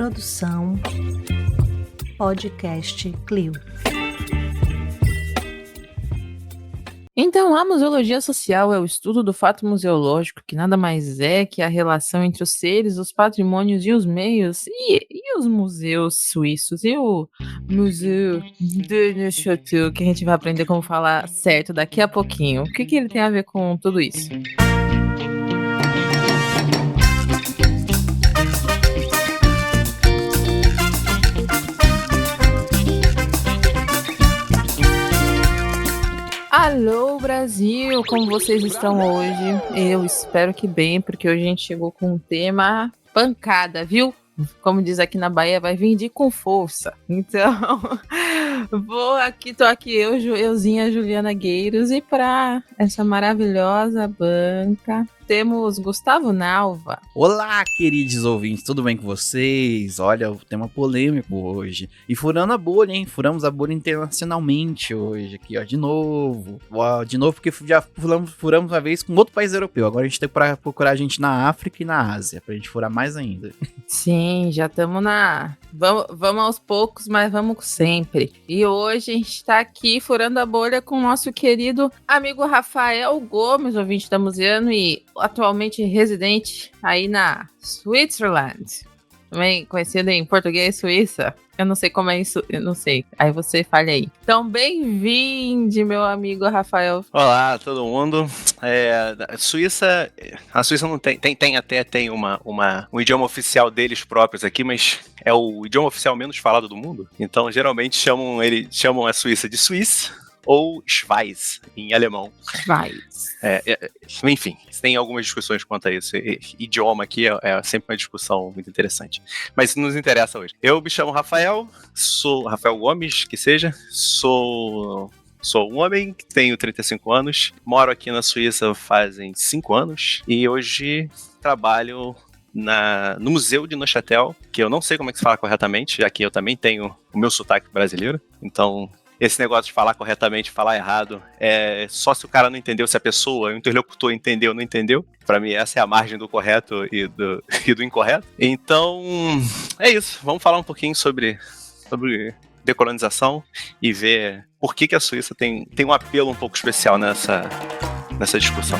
Produção Podcast Clio. Então, a museologia social é o estudo do fato museológico, que nada mais é que a relação entre os seres, os patrimônios e os meios, e os museus suíços, e o Museu de Neuchâtel, que a gente vai aprender como falar certo daqui a pouquinho. O que ele tem a ver com tudo isso? Alô, Brasil! Como vocês estão hoje? Eu espero que bem, porque hoje a gente chegou com um tema pancada, viu? Como diz aqui na Bahia, vai vir com força. Então, tô aqui euzinha Juliana Gueiros, e para essa maravilhosa banca temos Gustavo Nalva. Olá, queridos ouvintes, tudo bem com vocês? Olha, o tema polêmico hoje. E furando a bolha, hein? Furamos a bolha internacionalmente hoje, aqui, ó, de novo. De novo, porque já furamos uma vez com outro país europeu. Agora a gente tem que procurar gente na África e na Ásia, pra gente furar mais ainda. Sim, já estamos Vamos aos poucos, mas vamos sempre. E hoje a gente tá aqui furando a bolha com o nosso querido amigo Rafael Gomes, ouvinte da Museano e atualmente residente aí na Switzerland, também conhecido em português Suíça. Eu não sei como é isso, eu não sei. Aí você fale aí. Então, bem-vindo, meu amigo Rafael. Olá, todo mundo. A Suíça não tem um idioma oficial deles próprios aqui, mas é o idioma oficial menos falado do mundo. Então, geralmente chamam a Suíça de Suíça ou Schweiz, em alemão. Schweiz. Enfim, tem algumas discussões quanto a isso. Idioma aqui é sempre uma discussão muito interessante. Mas isso nos interessa hoje. Eu me chamo Rafael, sou Rafael Gomes, sou um homem, tenho 35 anos, moro aqui na Suíça fazem 5 anos e hoje trabalho no Museu de Neuchâtel, que eu não sei como é que se fala corretamente, já que eu também tenho o meu sotaque brasileiro, então esse negócio de falar corretamente, falar errado, é só se o cara não entendeu, se a pessoa, o interlocutor entendeu ou não entendeu. Pra mim, essa é a margem do correto e do incorreto. Então, é isso. Vamos falar um pouquinho sobre decolonização e ver por que a Suíça tem um apelo um pouco especial nessa discussão.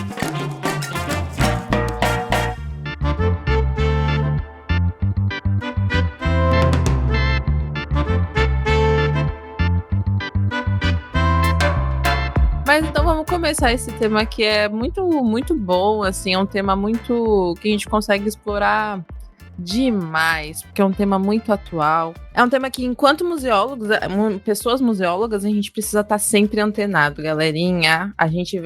Mas então vamos começar esse tema que é muito, muito bom, assim, é um tema muito que a gente consegue explorar demais, porque é um tema muito atual. É um tema que, enquanto museólogos, pessoas museólogas, a gente precisa estar sempre antenado, galerinha. A gente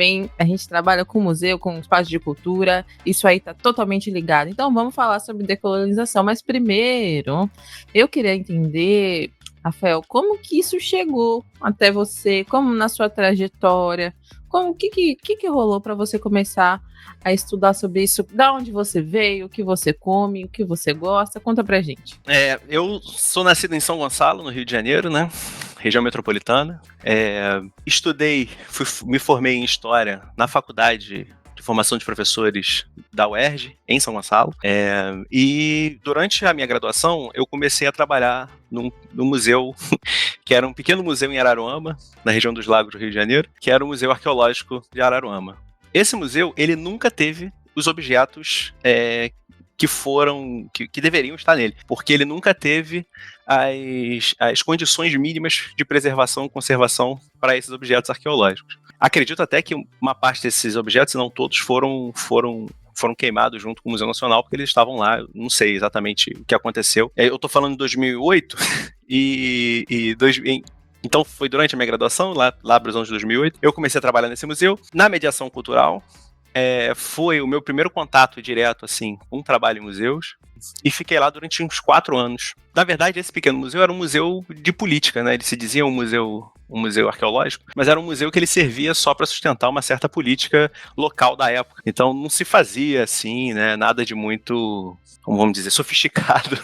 trabalha com museu, com espaço de cultura, isso aí tá totalmente ligado. Então vamos falar sobre decolonização, mas primeiro eu queria entender, Rafael, como que isso chegou até você? Como na sua trajetória? O que rolou para você começar a estudar sobre isso? Da onde você veio? O que você come? O que você gosta? Conta pra gente. Eu sou nascido em São Gonçalo, no Rio de Janeiro, né? Região metropolitana. Me formei em História na faculdade de formação de professores da UERJ, em São Gonçalo. E durante a minha graduação, eu comecei a trabalhar num museu, que era um pequeno museu em Araruama, na região dos Lagos do Rio de Janeiro, que era o Museu Arqueológico de Araruama. Esse museu, ele nunca teve os objetos que deveriam estar nele, porque ele nunca teve as condições mínimas de preservação e conservação para esses objetos arqueológicos. Acredito até que uma parte desses objetos, se não todos, foram queimados junto com o Museu Nacional, porque eles estavam lá, não sei exatamente o que aconteceu. Eu tô falando de 2008, então foi durante a minha graduação, lá para os anos de 2008, eu comecei a trabalhar nesse museu, na mediação cultural. Foi o meu primeiro contato direto, assim, com trabalho em museus, e fiquei lá durante uns 4 anos. Na verdade, esse pequeno museu era um museu de política, né? Ele se dizia um museu arqueológico, mas era um museu que ele servia só para sustentar uma certa política local da época. Então não se fazia assim, né? Nada de muito, como vamos dizer, sofisticado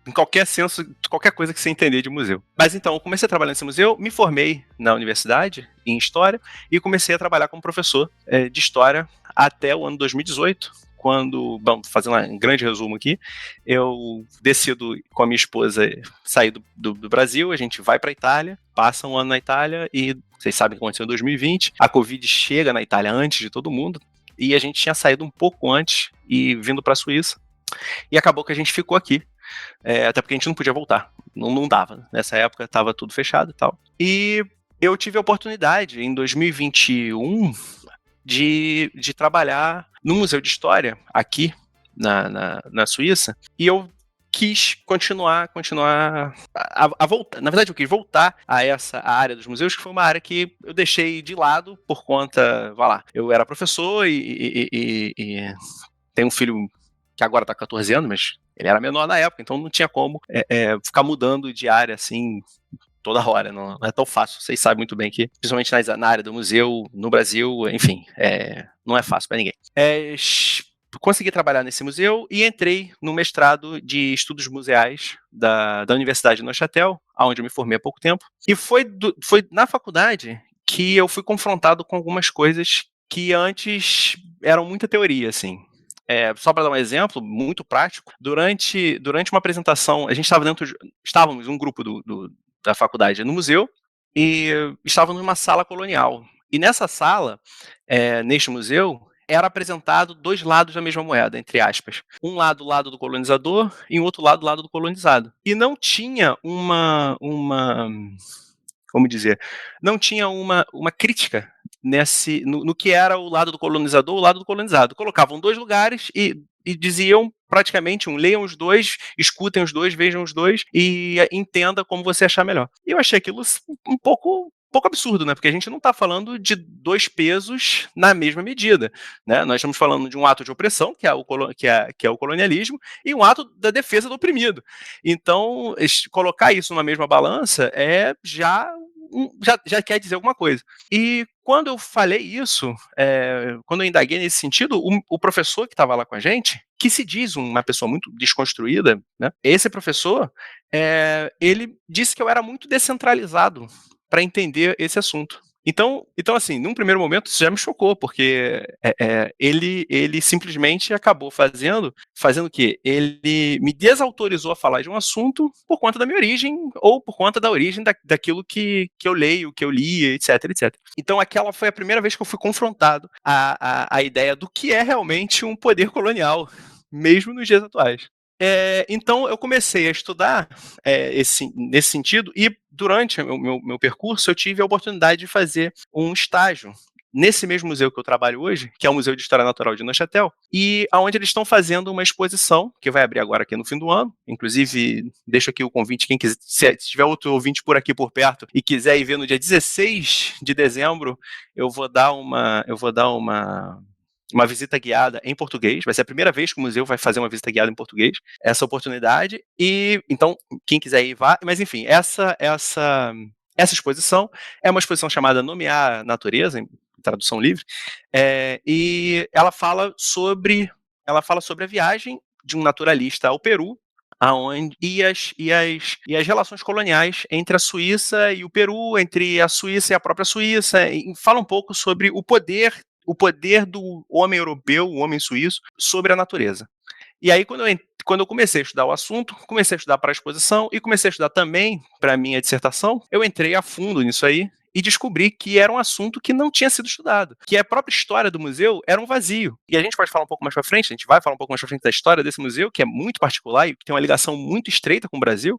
em qualquer senso, qualquer coisa que você entender de museu. Mas então, eu comecei a trabalhar nesse museu, me formei na universidade em História e comecei a trabalhar como professor de História até o ano 2018, bom, fazendo um grande resumo aqui, eu decido com a minha esposa sair do Brasil, a gente vai para a Itália, passa um ano na Itália e vocês sabem o que aconteceu em 2020, a Covid chega na Itália antes de todo mundo e a gente tinha saído um pouco antes e vindo para a Suíça e acabou que a gente ficou aqui, até porque a gente não podia voltar, não dava, nessa época estava tudo fechado e tal. E eu tive a oportunidade em 2021 de trabalhar no Museu de História, aqui na Suíça, e eu quis continuar a voltar. Na verdade, eu quis voltar a essa área dos museus, que foi uma área que eu deixei de lado por conta, vai lá, eu era professor e tenho um filho que agora está 14 anos, mas ele era menor na época, então não tinha como ficar mudando de área assim toda hora, não é tão fácil. Vocês sabem muito bem que, principalmente na área do museu, no Brasil, enfim, não é fácil para ninguém. Consegui trabalhar nesse museu e entrei no mestrado de estudos museais da Universidade de Neuchâtel, onde eu me formei há pouco tempo. E foi na faculdade que eu fui confrontado com algumas coisas que antes eram muita teoria, assim. Só para dar um exemplo muito prático, durante uma apresentação, a gente estávamos um grupo da faculdade no museu e estávamos numa sala colonial. E nessa sala, neste museu, era apresentado dois lados da mesma moeda, entre aspas. Um lado, o lado do colonizador, e o outro lado, o lado do colonizado. E não tinha como dizer, não tinha uma crítica no que era o lado do colonizador ou o lado do colonizado. Colocavam dois lugares e diziam praticamente leiam os dois, escutem os dois, vejam os dois e entenda como você achar melhor. E eu achei aquilo um pouco absurdo, né? Porque a gente não está falando de dois pesos na mesma medida, né? Nós estamos falando de um ato de opressão, que é o colonialismo, e um ato da defesa do oprimido. Então, colocar isso numa mesma balança já quer dizer alguma coisa. E quando eu falei isso, quando eu indaguei nesse sentido, o professor que estava lá com a gente, que se diz uma pessoa muito desconstruída, né? Esse professor, ele disse que eu era muito descentralizado para entender esse assunto. Então, assim, num primeiro momento isso já me chocou, porque ele simplesmente acabou fazendo o quê? Ele me desautorizou a falar de um assunto por conta da minha origem, ou por conta da origem daquilo que eu leio, que eu lia, etc, etc. Então, aquela foi a primeira vez que eu fui confrontado a ideia do que é realmente um poder colonial, mesmo nos dias atuais. Então, eu comecei a estudar nesse sentido, e durante o meu percurso, eu tive a oportunidade de fazer um estágio nesse mesmo museu que eu trabalho hoje, que é o Museu de História Natural de Neuchâtel, e onde eles estão fazendo uma exposição, que vai abrir agora aqui no fim do ano. Inclusive, deixo aqui o convite, quem quiser, se tiver outro ouvinte por aqui por perto e quiser ir ver no dia 16 de dezembro, eu vou dar uma visita guiada em português. Vai ser a primeira vez que o museu vai fazer uma visita guiada em português, essa oportunidade, e então quem quiser ir vá, mas enfim, essa exposição é uma exposição chamada Nomear a Natureza, em tradução livre, e ela fala sobre a viagem de um naturalista ao Peru, e as relações coloniais entre a Suíça e o Peru, entre a Suíça e a própria Suíça, e fala um pouco sobre o poder do homem europeu, o homem suíço, sobre a natureza. E aí, quando eu comecei a estudar o assunto, comecei a estudar para a exposição e comecei a estudar também para a minha dissertação, eu entrei a fundo nisso aí e descobri que era um assunto que não tinha sido estudado, que a própria história do museu era um vazio. E a gente pode falar um pouco mais para frente, a gente vai falar um pouco mais para frente da história desse museu, que é muito particular e que tem uma ligação muito estreita com o Brasil.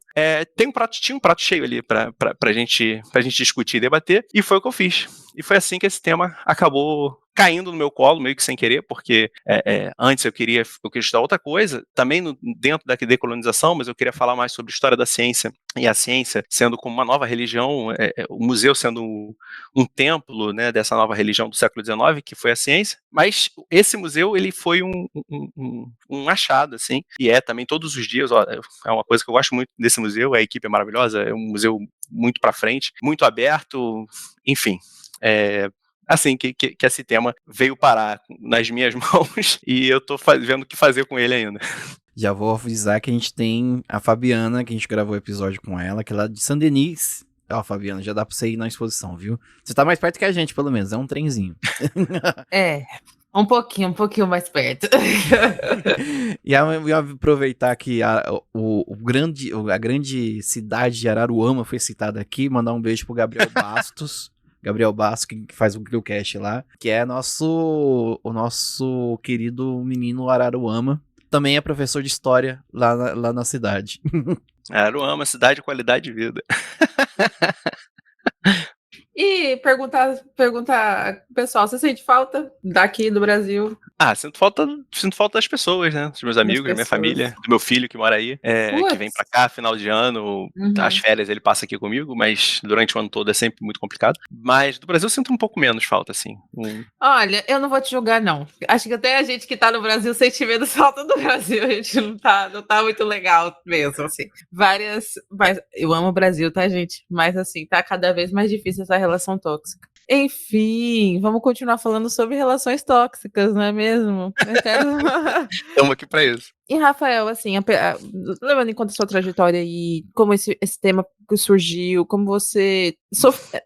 Tinha um prato cheio ali para a gente discutir e debater, e foi o que eu fiz. E foi assim que esse tema acabou caindo no meu colo, meio que sem querer, porque antes eu queria estudar outra coisa, também dentro da decolonização, mas eu queria falar mais sobre história da ciência, e a ciência sendo como uma nova religião, o museu sendo um templo, né, dessa nova religião do século XIX, que foi a ciência. Mas esse museu, ele foi um achado, assim, e também todos os dias, é uma coisa que eu gosto muito desse museu, a equipe é maravilhosa, é um museu muito para frente, muito aberto, enfim, assim que esse tema veio parar nas minhas mãos e eu tô vendo o que fazer com ele ainda. Já vou avisar que a gente tem a Fabiana, que a gente gravou o episódio com ela, que é lá de Saint-Denis. Ó, Fabiana, já dá pra você ir na exposição, viu? Você tá mais perto que a gente, pelo menos, é um trenzinho. Um pouquinho mais perto. E eu aproveitar que a grande cidade de Araruama foi citada aqui, mandar um beijo pro Gabriel Bastos. Gabriel Bastos, que faz o Grillcast lá, que é o nosso querido menino Araruama. Também é professor de história lá na cidade. Araruama, cidade de qualidade de vida. E perguntar pessoal, você sente falta daqui do Brasil? Sinto falta das pessoas, né? Dos meus amigos, da minha família, do meu filho que mora aí, que vem pra cá final de ano, as férias ele passa aqui comigo, mas durante o ano todo é sempre muito complicado. Mas do Brasil eu sinto um pouco menos falta, assim. Olha, eu não vou te julgar, não. Acho que até a gente que tá no Brasil sente menos falta do Brasil, a gente não tá muito legal mesmo, assim. Mas eu amo o Brasil, tá, gente? Mas assim, tá cada vez mais difícil essa relação tóxica. Enfim, vamos continuar falando sobre relações tóxicas, não é mesmo? Estamos aqui pra isso. E, Rafael, assim, levando em conta a sua trajetória e como esse tema surgiu, como você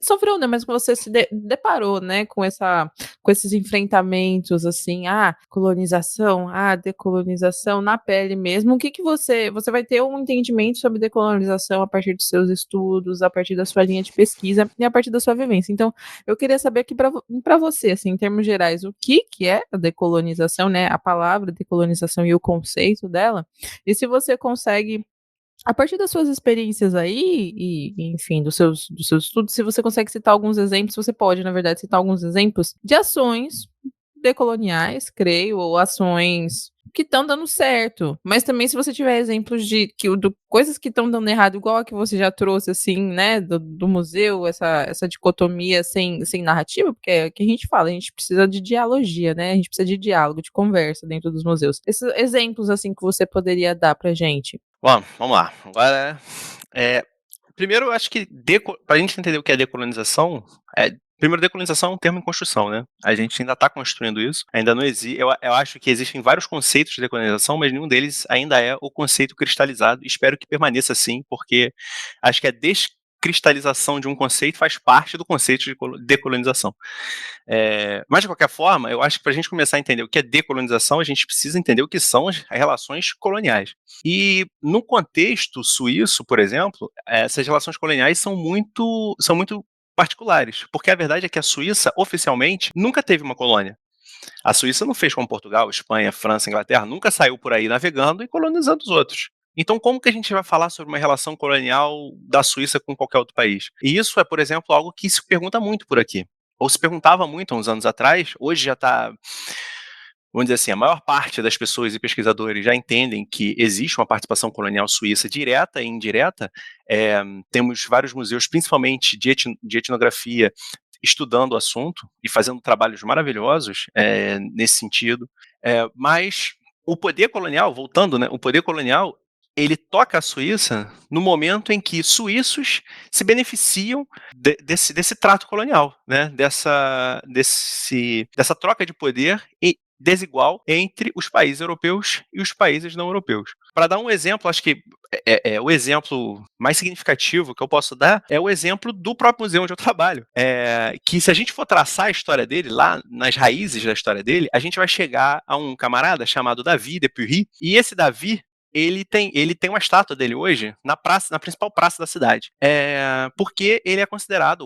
sofreu, né? Mas como você se deparou, né? Com esses enfrentamentos, assim, colonização, decolonização na pele mesmo. O que você vai ter um entendimento sobre decolonização a partir dos seus estudos, a partir da sua linha de pesquisa e a partir da sua vivência. Então, eu queria saber aqui para você, assim, em termos gerais, o que é a decolonização, né? A palavra decolonização e o conceito dela, e se você consegue, a partir das suas experiências aí, enfim, dos seus estudos, se você consegue citar alguns exemplos, você pode, na verdade, citar alguns exemplos de ações decoloniais, creio, ou ações que estão dando certo, mas também se você tiver exemplos de coisas que estão dando errado, igual a que você já trouxe, assim, né, do museu, essa dicotomia sem narrativa, porque é o que a gente fala, a gente precisa de dialogia, né, a gente precisa de diálogo, de conversa dentro dos museus. Esses exemplos, assim, que você poderia dar pra gente. Bom, vamos lá. Agora, primeiro, eu acho que para a gente entender o que é decolonização, primeiro, decolonização é um termo em construção, né? A gente ainda está construindo isso, ainda não existe. Eu acho que existem vários conceitos de decolonização, mas nenhum deles ainda é o conceito cristalizado. Espero que permaneça assim, porque acho que a descristalização de um conceito faz parte do conceito de decolonização. Mas, de qualquer forma, eu acho que para a gente começar a entender o que é decolonização, a gente precisa entender o que são as relações coloniais. E no contexto suíço, por exemplo, essas relações coloniais são muito particulares, porque a verdade é que a Suíça, oficialmente, nunca teve uma colônia. A Suíça não fez como Portugal, Espanha, França, Inglaterra, nunca saiu por aí navegando e colonizando os outros. Então, como que a gente vai falar sobre uma relação colonial da Suíça com qualquer outro país? E isso é, por exemplo, algo que se pergunta muito por aqui. Ou se perguntava muito há uns anos atrás, hoje já está... Vamos dizer assim, a maior parte das pessoas e pesquisadores já entendem que existe uma participação colonial suíça direta e indireta. Temos vários museus, principalmente de etnografia, estudando o assunto e fazendo trabalhos maravilhosos nesse sentido. Mas o poder colonial, voltando, né, o poder colonial, ele toca a Suíça no momento em que suíços se beneficiam desse trato colonial, né, dessa troca de poder desigual entre os países europeus e os países não europeus. Para dar um exemplo, acho que o exemplo mais significativo que eu posso dar é o exemplo do próprio museu onde eu trabalho. Que se a gente for traçar a história dele, lá nas raízes da história dele, a gente vai chegar a um camarada chamado Davi de Pury, e esse Davi, ele tem uma estátua dele hoje na principal praça da cidade. Porque ele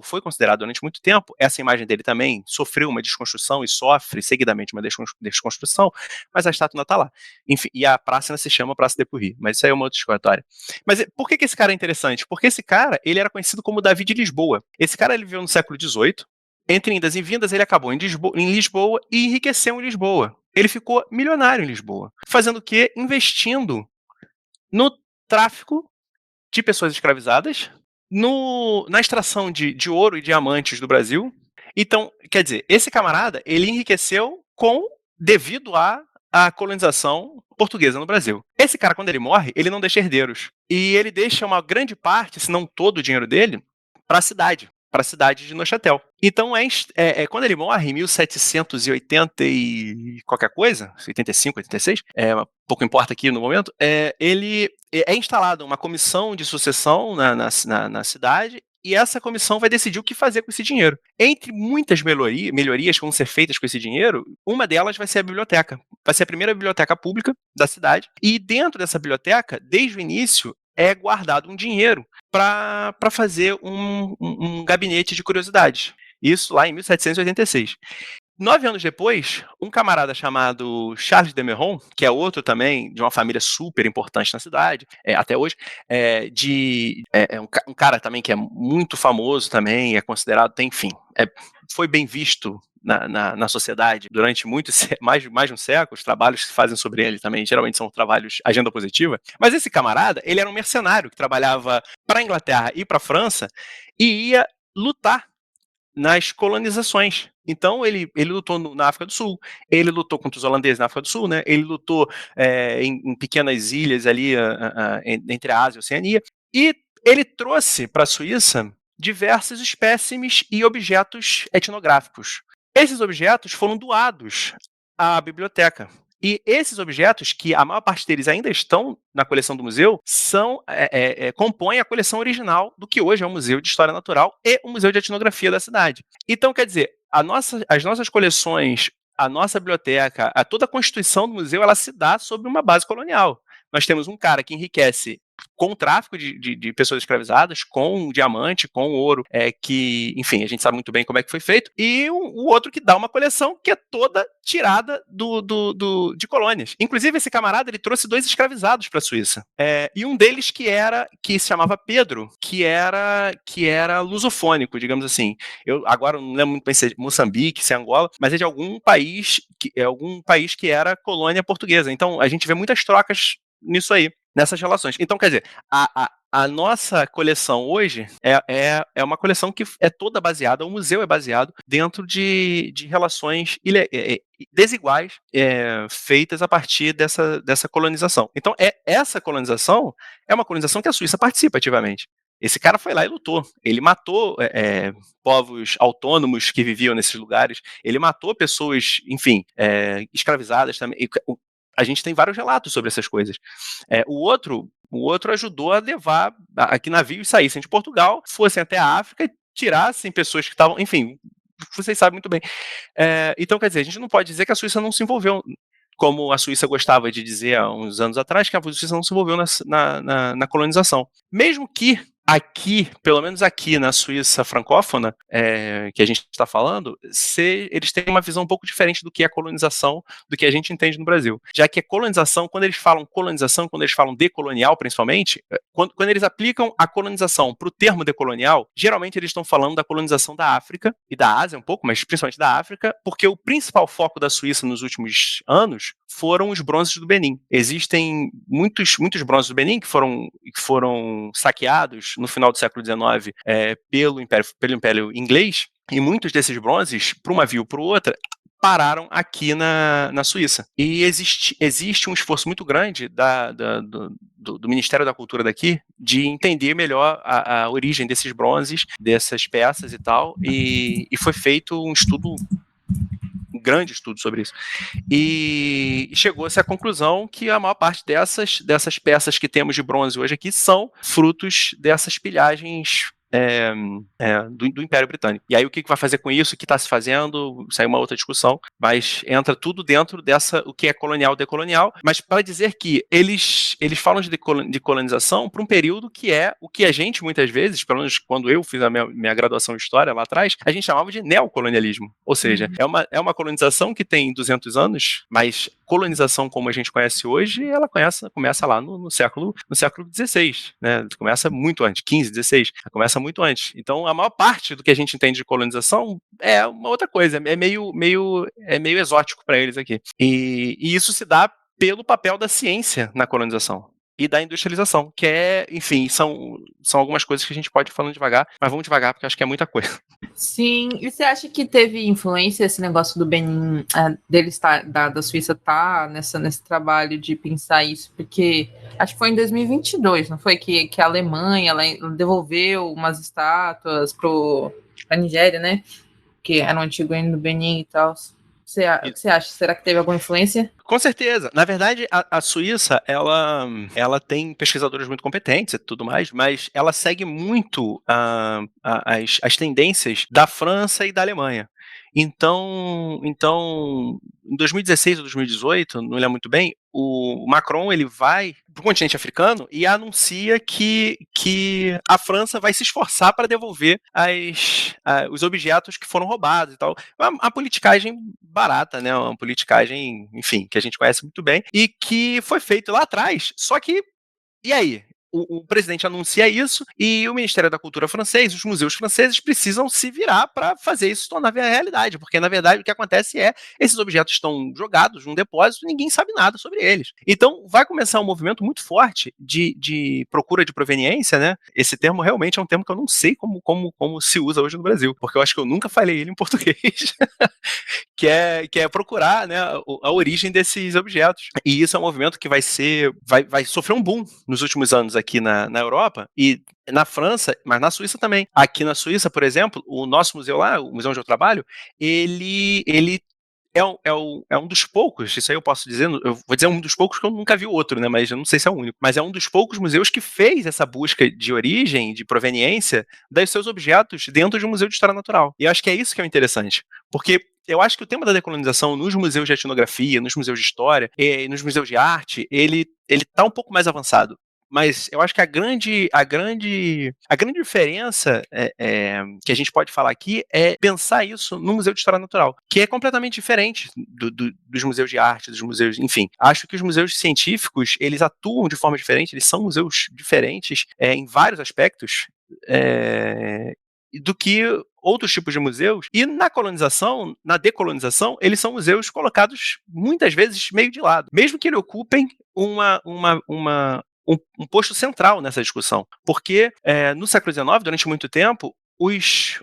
foi considerado durante muito tempo, essa imagem dele também sofreu uma desconstrução e sofre seguidamente uma desconstrução, mas a estátua ainda está lá. Enfim, e a praça ainda se chama Praça de Pury, mas isso aí é uma outra história. Mas por que esse cara é interessante? Porque esse cara, ele era conhecido como Davi de Lisboa. Esse cara, ele viveu no século XVIII, entre indas e vindas, ele acabou em Lisboa e enriqueceu em Lisboa. Ele ficou milionário em Lisboa. Fazendo o quê? Investindo no tráfico de pessoas escravizadas, na extração de ouro e diamantes do Brasil. Então, quer dizer, esse camarada, ele enriqueceu devido à colonização portuguesa no Brasil. Esse cara, quando ele morre, ele não deixa herdeiros. E ele deixa uma grande parte, se não todo o dinheiro dele, para a cidade de Neuchâtel. Então, quando ele morre, em 1780 e qualquer coisa, 85, 86, pouco importa aqui no momento, ele é instalado uma comissão de sucessão na cidade, e essa comissão vai decidir o que fazer com esse dinheiro. Entre muitas melhorias que vão ser feitas com esse dinheiro, uma delas vai ser a biblioteca. Vai ser a primeira biblioteca pública da cidade, e dentro dessa biblioteca, desde o início, é guardado um dinheiro para fazer um gabinete de curiosidades. Isso lá em 1786. 9 anos depois, um camarada chamado Charles de Meuron, que é outro também de uma família super importante na cidade, até hoje, um cara também que é muito famoso também, é considerado, enfim, foi bem visto na sociedade durante mais de um século. Os trabalhos que se fazem sobre ele também geralmente são trabalhos agenda positiva. Mas esse camarada, ele era um mercenário que trabalhava para a Inglaterra e para a França e ia lutar nas colonizações. Então, ele lutou na África do Sul, ele lutou contra os holandeses na África do Sul, né? Ele lutou em pequenas ilhas ali entre a Ásia e a Oceania, e ele trouxe para a Suíça diversos espécimes e objetos etnográficos. Esses objetos foram doados à biblioteca. E esses objetos, que a maior parte deles ainda estão na coleção do museu, compõem a coleção original do que hoje é o Museu de História Natural e o Museu de Etnografia da cidade. Então, quer dizer, as nossas coleções, a nossa biblioteca, toda a constituição do museu, ela se dá sobre uma base colonial. Nós temos um cara que enriquece com o tráfico de pessoas escravizadas, com diamante, com ouro, que, enfim, a gente sabe muito bem como é que foi feito, e o outro que dá uma coleção que é toda tirada de colônias. Inclusive, esse camarada, ele trouxe 2 escravizados para a Suíça, e um deles que se chamava Pedro, que era lusofônico, digamos assim. Eu agora não lembro muito bem se é Moçambique, se é Angola, mas é de algum país que era colônia portuguesa. Então, a gente vê muitas trocas nisso aí, nessas relações. Então, quer dizer, a nossa coleção hoje é uma coleção que é toda baseada, o museu é baseado dentro de relações desiguais feitas a partir dessa colonização. Então, essa colonização é uma colonização que a Suíça participa ativamente. Esse cara foi lá e lutou. Ele matou povos autônomos que viviam nesses lugares. Ele matou pessoas, enfim, escravizadas também. A gente tem vários relatos sobre essas coisas. O outro ajudou a levar a que navios saíssem de Portugal, fossem até a África e tirassem pessoas que estavam, enfim, vocês sabem muito bem. Então, quer dizer, a gente não pode dizer que a Suíça não se envolveu, como a Suíça gostava de dizer há uns anos atrás, que a Suíça não se envolveu na colonização. Mesmo que aqui, pelo menos aqui na Suíça francófona, que a gente está falando, eles têm uma visão um pouco diferente do que é colonização, do que a gente entende no Brasil. Já que a colonização, quando eles falam decolonial, principalmente, quando eles aplicam a colonização para o termo decolonial, geralmente eles estão falando da colonização da África e da Ásia um pouco, mas principalmente da África, porque o principal foco da Suíça nos últimos anos foram os bronzes do Benin. Existem muitos bronzes do Benin que foram saqueados no final do século XIX pelo Império Inglês, e muitos desses bronzes, para uma via ou para outra, pararam aqui na Suíça. E existe um esforço muito grande do Ministério da Cultura daqui de entender melhor a origem desses bronzes, dessas peças e tal, e foi feito um grande estudo sobre isso. E chegou-se à conclusão que a maior parte dessas peças que temos de bronze hoje aqui são frutos dessas pilhagens do Império Britânico. E aí o que vai fazer com isso, o que está se fazendo, isso aí é uma outra discussão, mas entra tudo dentro o que é colonial, decolonial, mas para dizer que eles falam de colonização para um período que é o que a gente muitas vezes, pelo menos quando eu fiz a minha graduação em História lá atrás, a gente chamava de neocolonialismo, ou seja, é uma colonização que tem 200 anos, mas colonização como a gente conhece hoje, ela começa lá no século XVI, né? Começa muito antes, 15, 16, começa muito antes. Então, a maior parte do que a gente entende de colonização é uma outra coisa, é meio exótico para eles aqui. E isso se dá pelo papel da ciência na colonização e da industrialização, que enfim, são algumas coisas que a gente pode ir falando devagar, mas vamos devagar porque acho que é muita coisa. Sim, e você acha que teve influência esse negócio do Benin, da Suíça estar nesse trabalho de pensar isso? Porque acho que foi em 2022, não foi? Que a Alemanha ela devolveu umas estátuas para a Nigéria, né? Que era o antigo reino do Benin e tal. Você acha? Será que teve alguma influência? Com certeza. Na verdade, a Suíça, ela tem pesquisadores muito competentes e tudo mais, mas ela segue muito as tendências da França e da Alemanha. Então, em 2016 ou 2018, não lembro muito bem, o Macron ele vai para o continente africano e anuncia que a França vai se esforçar para devolver os objetos que foram roubados e tal. Uma politicagem barata, né? Uma politicagem, enfim, que a gente conhece muito bem e que foi feito lá atrás. Só que, e aí? O presidente anuncia isso e o Ministério da Cultura francês, os museus franceses precisam se virar para fazer isso se tornar realidade, porque na verdade o que acontece é esses objetos estão jogados num depósito e ninguém sabe nada sobre eles. Então vai começar um movimento muito forte de procura de proveniência, né? Esse termo realmente é um termo que eu não sei como se usa hoje no Brasil, porque eu acho que eu nunca falei ele em português. Que é procurar, né, a origem desses objetos. E isso é um movimento que vai sofrer um boom nos últimos anos aqui na Europa e na França, mas na Suíça também. Aqui na Suíça, por exemplo, o nosso museu lá, o museu onde eu trabalho, ele é um dos poucos, isso aí eu posso dizer, eu vou dizer um dos poucos que eu nunca vi o outro, né, mas eu não sei se é o único, mas é um dos poucos museus que fez essa busca de origem, de proveniência, dos seus objetos dentro de um museu de história natural. E eu acho que é isso que é interessante, porque eu acho que o tema da decolonização nos museus de etnografia, nos museus de história e nos museus de arte, ele tá um pouco mais avançado. Mas eu acho que a grande diferença que a gente pode falar aqui é pensar isso no Museu de História Natural, que é completamente diferente dos museus de arte, dos museus, enfim. Acho que os museus científicos, eles atuam de forma diferente, eles são museus diferentes em vários aspectos, do que outros tipos de museus, e na decolonização, eles são museus colocados muitas vezes meio de lado, mesmo que eles ocupem um posto central nessa discussão, porque no século XIX, durante muito tempo, os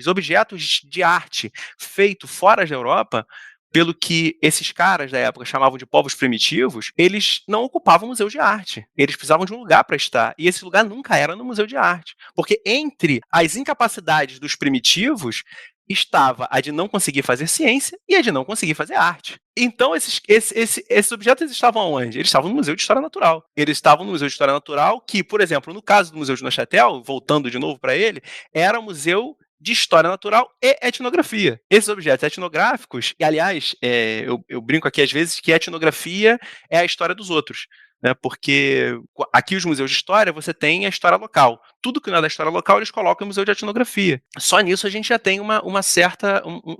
objetos de arte feitos fora da Europa, pelo que esses caras da época chamavam de povos primitivos, eles não ocupavam museu de arte. Eles precisavam de um lugar para estar. E esse lugar nunca era no museu de arte. Porque entre as incapacidades dos primitivos estava a de não conseguir fazer ciência e a de não conseguir fazer arte. Então, esses objetos estavam onde? Eles estavam no Museu de História Natural. Eles estavam no Museu de História Natural, que, por exemplo, no caso do Museu de Neuchâtel, voltando de novo para ele, era um museu de história natural e etnografia. Esses objetos etnográficos, e aliás, eu brinco aqui às vezes que a etnografia é a história dos outros, né? Porque aqui os museus de história você tem a história local. Tudo que não é da história local eles colocam no museu de etnografia. Só nisso a gente já tem um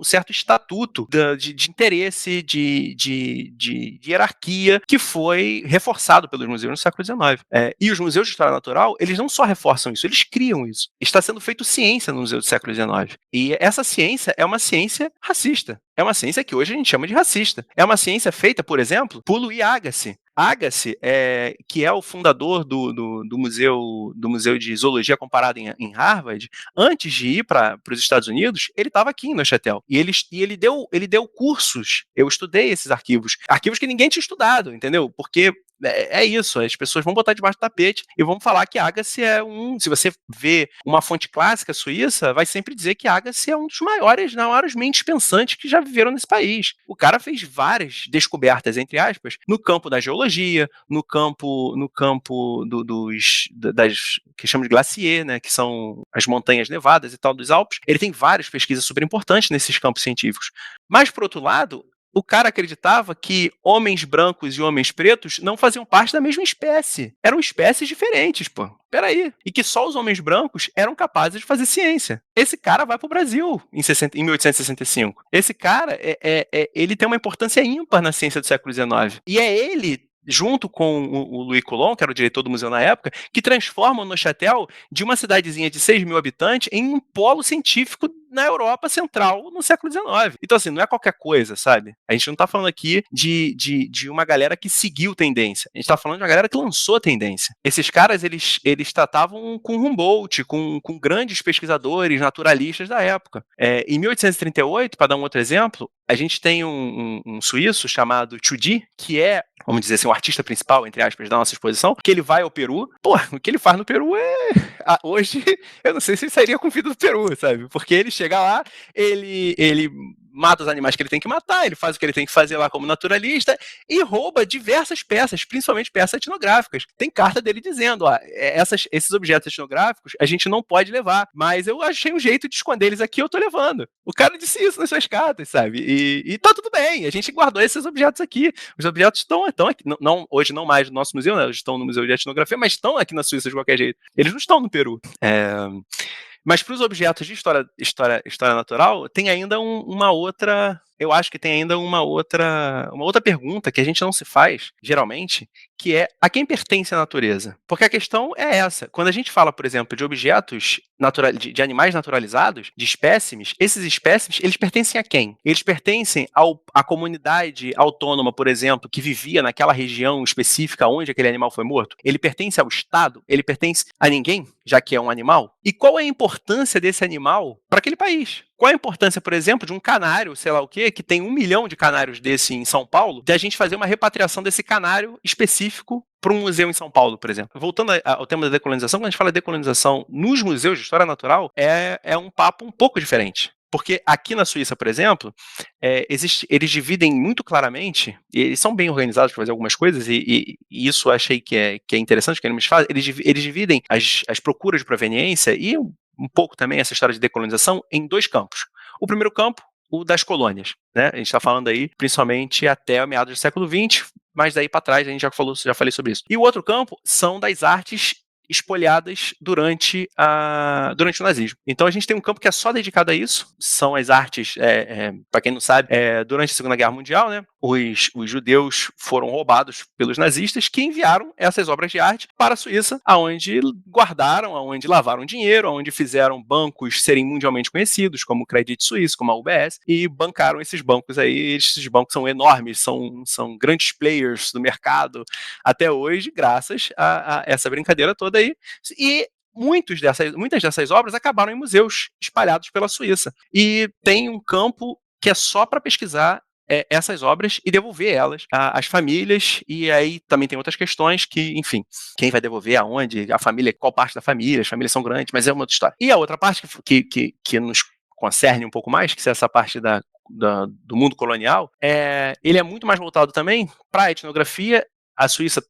certo estatuto de interesse, de hierarquia que foi reforçado pelos museus no século XIX. E os museus de história natural, eles não só reforçam isso, eles criam isso. Está sendo feito ciência no museu do século XIX. E essa ciência é uma ciência racista. É uma ciência que hoje a gente chama de racista. É uma ciência feita, por exemplo, por Louis Agassiz. Agassiz, que é o fundador do museu de zoologia comparada em Harvard, antes de ir para os Estados Unidos, ele estava aqui em Neuchâtel. E ele deu cursos. Eu estudei esses arquivos que ninguém tinha estudado, entendeu? Porque é isso, as pessoas vão botar debaixo do tapete e vão falar que Agassiz se você vê uma fonte clássica suíça, vai sempre dizer que Agassiz é um dos maiores mentes pensantes que já viveram nesse país. O cara fez várias descobertas, entre aspas, no campo da geologia, no campo das que chamam de glacier, né, que são as montanhas nevadas e tal dos Alpes. Ele tem várias pesquisas super importantes nesses campos científicos. Mas, por outro lado, o cara acreditava que homens brancos e homens pretos não faziam parte da mesma espécie. Eram espécies diferentes, pô. Peraí. E que só os homens brancos eram capazes de fazer ciência. Esse cara vai pro Brasil em 1865. Esse cara, ele tem uma importância ímpar na ciência do século XIX. E é ele, junto com o Louis Coulon, que era o diretor do museu na época, que transforma o Neuchâtel de uma cidadezinha de 6 mil habitantes em um polo científico na Europa Central no século XIX. Então, assim, não é qualquer coisa, sabe? A gente não tá falando aqui de uma galera que seguiu tendência. A gente tá falando de uma galera que lançou a tendência. Esses caras, eles tratavam com Humboldt, com grandes pesquisadores, naturalistas da época. Em 1838, para dar um outro exemplo, a gente tem um suíço chamado Tschudi, que é, vamos dizer assim, o artista principal, entre aspas, da nossa exposição, que ele vai ao Peru. Pô, o que ele faz no Peru hoje, eu não sei se ele sairia com vida do Peru, sabe? Porque ele chega lá, ele mata os animais que ele tem que matar, ele faz o que ele tem que fazer lá como naturalista e rouba diversas peças, principalmente peças etnográficas. Tem carta dele dizendo, esses objetos etnográficos a gente não pode levar, mas eu achei um jeito de esconder eles aqui, eu tô levando. O cara disse isso nas suas cartas, sabe? E tá tudo bem, a gente guardou esses objetos aqui. Os objetos estão aqui, hoje não mais no nosso museu, né? Eles estão no Museu de Etnografia, mas estão aqui na Suíça de qualquer jeito. Eles não estão no Peru. Mas para os objetos de história natural, tem ainda uma outra. Eu acho que tem ainda uma outra pergunta que a gente não se faz, geralmente, que é a quem pertence a natureza? Porque a questão é essa. Quando a gente fala, por exemplo, de objetos de animais naturalizados, de espécimes, esses espécimes, eles pertencem a quem? Eles pertencem à comunidade autônoma, por exemplo, que vivia naquela região específica onde aquele animal foi morto? Ele pertence ao Estado? Ele pertence a ninguém, já que é um animal? E qual é a importância desse animal para aquele país? Qual a importância, por exemplo, de um canário, sei lá o quê, que tem 1 milhão de canários desse em São Paulo, de a gente fazer uma repatriação desse canário específico para um museu em São Paulo, por exemplo? Voltando ao tema da decolonização, quando a gente fala de decolonização nos museus de história natural, é um papo um pouco diferente. Porque aqui na Suíça, por exemplo, eles dividem muito claramente, e eles são bem organizados para fazer algumas coisas, e isso eu achei que é interessante, que eles fazem, eles dividem as procuras de proveniência e um pouco também essa história de decolonização em 2 campos. O primeiro campo, o das colônias, né? A gente está falando aí principalmente até meados do século XX, mas daí para trás a gente já falei sobre isso. E o outro campo são das artes espoliadas durante o nazismo. Então a gente tem um campo que é só dedicado a isso, são as artes, para quem não sabe, durante a Segunda Guerra Mundial, né, os judeus foram roubados pelos nazistas, que enviaram essas obras de arte para a Suíça, aonde guardaram, aonde lavaram dinheiro, aonde fizeram bancos serem mundialmente conhecidos, como o Credit Suisse, como a UBS, e bancaram esses bancos aí. Esses bancos são enormes, são grandes players do mercado até hoje, graças a essa brincadeira toda aí. E muitas dessas obras acabaram em museus espalhados pela Suíça. E tem um campo que é só para pesquisar essas obras e devolver elas às famílias, e aí também tem outras questões que, enfim, quem vai devolver aonde, a família, qual parte da família, as famílias são grandes, mas é uma outra história. E a outra parte que nos concerne um pouco mais, que é essa parte do mundo colonial, ele é muito mais voltado também para a etnografia. A Suíça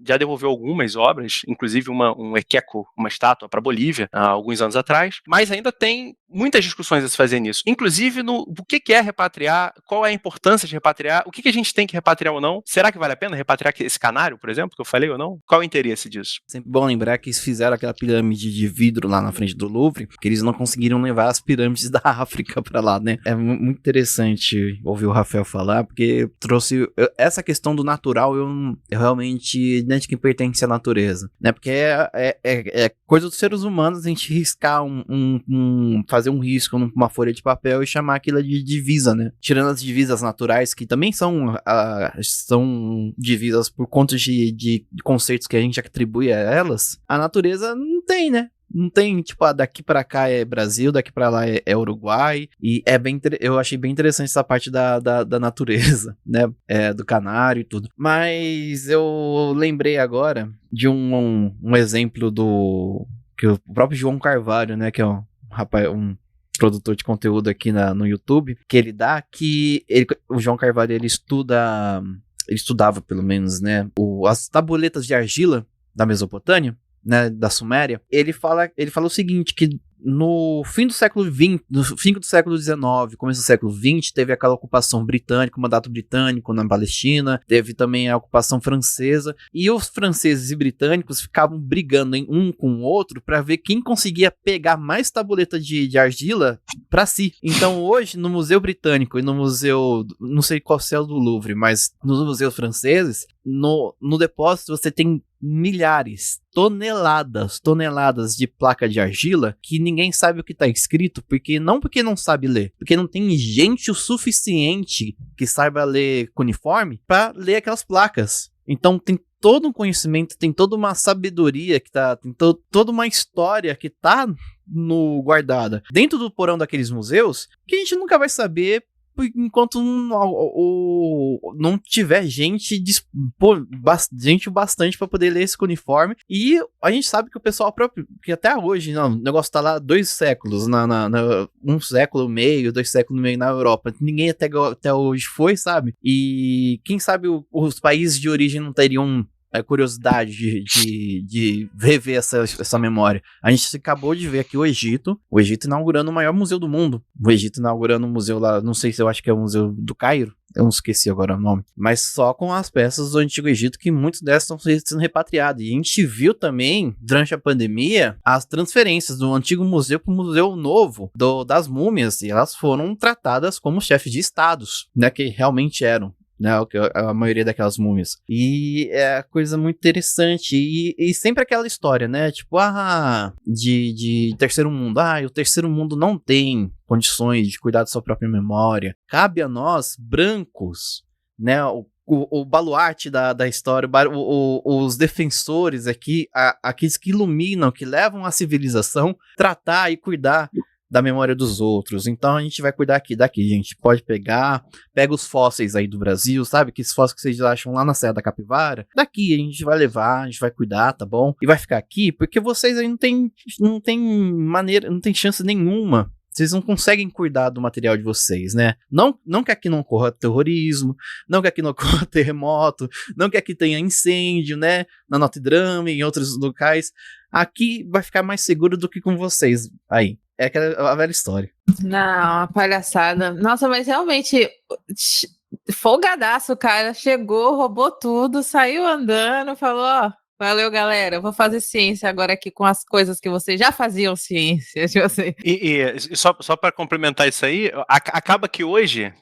já devolveu algumas obras, inclusive um equeco, uma estátua para a Bolívia, há alguns anos atrás, mas ainda tem muitas discussões a se fazer nisso, inclusive o que é repatriar, qual é a importância de repatriar, o que a gente tem que repatriar ou não, será que vale a pena repatriar esse canário, por exemplo, que eu falei ou não? Qual é o interesse disso? Sempre bom lembrar que eles fizeram aquela pirâmide de vidro lá na frente do Louvre, porque eles não conseguiram levar as pirâmides da África para lá, né? É muito interessante ouvir o Rafael falar, porque trouxe essa questão do natural, eu realmente, de quem pertence à natureza, né? Porque é coisa dos seres humanos a gente riscar fazer um risco numa folha de papel e chamar aquilo de divisa, né? Tirando as divisas naturais, que também são divisas por conta de conceitos que a gente atribui a elas, a natureza não tem, né? Não tem, tipo, daqui pra cá é Brasil, daqui pra lá é Uruguai, e eu achei bem interessante essa parte da natureza, né, do canário e tudo. Mas eu lembrei agora de um exemplo que o próprio João Carvalho, né, que é um produtor de conteúdo aqui no YouTube, que ele dá, o João Carvalho, ele estudava pelo menos, né, as tabuletas de argila da Mesopotâmia, né, da Suméria. Ele fala o seguinte, que no fim do século XX, no fim do século XIX, começo do século XX, teve aquela ocupação britânica, o mandato britânico na Palestina, teve também a ocupação francesa, e os franceses e britânicos ficavam brigando um com o outro para ver quem conseguia pegar mais tabuleta de argila para si. Então hoje, no Museu Britânico e no Museu, não sei qual é o do Louvre, mas nos museus franceses, no depósito você tem milhares, toneladas de placa de argila que ninguém sabe o que está escrito, porque não sabe ler, porque não tem gente o suficiente que saiba ler cuneiforme para ler aquelas placas. Então tem todo um conhecimento, tem toda uma sabedoria tem toda uma história que tá guardada dentro do porão daqueles museus, que a gente nunca vai saber enquanto não tiver gente, gente bastante pra poder ler esse uniforme. E a gente sabe que o pessoal próprio, que até hoje, não, o negócio tá lá 2 séculos, 1 século e meio, 2 séculos e meio na Europa. Ninguém até hoje foi, sabe? E quem sabe os países de origem não teriam curiosidade de rever essa memória. A gente acabou de ver aqui o Egito inaugurando o maior museu do mundo. O Egito inaugurando um museu lá, não sei se eu acho que é o Museu do Cairo, eu não esqueci agora o nome, mas só com as peças do Antigo Egito, que muitas dessas estão sendo repatriadas. E a gente viu também, durante a pandemia, as transferências do antigo museu para o museu novo das múmias, e elas foram tratadas como chefes de estados, né, que realmente eram. Né, a maioria daquelas múmias. E é coisa muito interessante. E sempre aquela história, né? Tipo, de terceiro mundo. O terceiro mundo não tem condições de cuidar da sua própria memória. Cabe a nós, brancos, né? O baluarte da história, os defensores aqui, aqueles que iluminam, que levam a civilização, tratar e cuidar da memória dos outros. Então a gente vai cuidar daqui, gente. Pode pega os fósseis aí do Brasil, sabe? Que esses fósseis que vocês acham lá na Serra da Capivara. Daqui a gente vai levar, a gente vai cuidar, tá bom? E vai ficar aqui porque vocês aí não tem maneira, não tem chance nenhuma. Vocês não conseguem cuidar do material de vocês, né? Não que aqui não ocorra terrorismo, não que aqui não ocorra terremoto, não que aqui tenha incêndio, né? Na Notre Dame e em outros locais. Aqui vai ficar mais seguro do que com vocês aí. É a velha história. Não, uma palhaçada. Nossa, mas realmente, folgadaço, o cara chegou, roubou tudo, saiu andando, falou, ó, valeu, galera, eu vou fazer ciência agora aqui com as coisas que vocês já faziam ciência. E só para complementar isso aí, acaba que hoje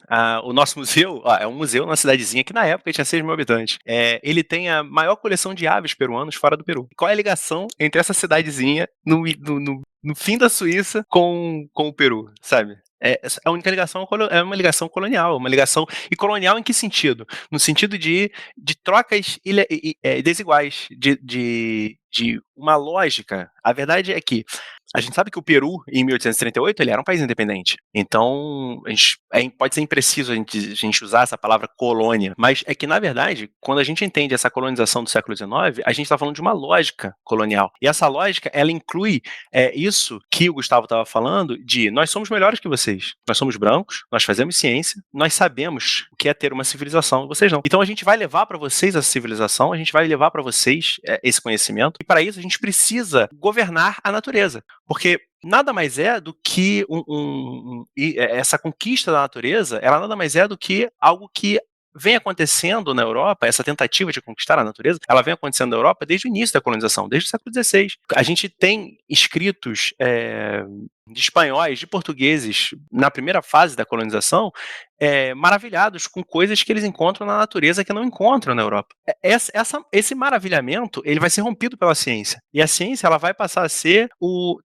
o nosso museu, é um museu numa cidadezinha que na época tinha 6 mil habitantes. Ele tem a maior coleção de aves peruanas fora do Peru. Qual é a ligação entre essa cidadezinha no fim da Suíça com o Peru, sabe? A única ligação é uma ligação colonial, uma ligação. E colonial em que sentido? No sentido de trocas desiguais, de uma lógica. A verdade é que a gente sabe que o Peru, em 1838, ele era um país independente. Então, pode ser impreciso a gente usar essa palavra colônia, mas é que, na verdade, quando a gente entende essa colonização do século XIX, a gente está falando de uma lógica colonial. E essa lógica, ela inclui isso que o Gustavo estava falando, de nós somos melhores que vocês. Nós somos brancos, nós fazemos ciência, nós sabemos o que é ter uma civilização, vocês não. Então, a gente vai levar para vocês essa civilização, a gente vai levar para vocês esse conhecimento, e para isso a gente precisa governar a natureza. Porque nada mais é do que essa conquista da natureza, ela nada mais é do que algo que vem acontecendo na Europa, essa tentativa de conquistar a natureza, ela vem acontecendo na Europa desde o início da colonização, desde o século XVI. A gente tem escritos de espanhóis, de portugueses, na primeira fase da colonização, maravilhados com coisas que eles encontram na natureza que não encontram na Europa. Esse maravilhamento, ele vai ser rompido pela ciência. E a ciência, ela vai passar a ser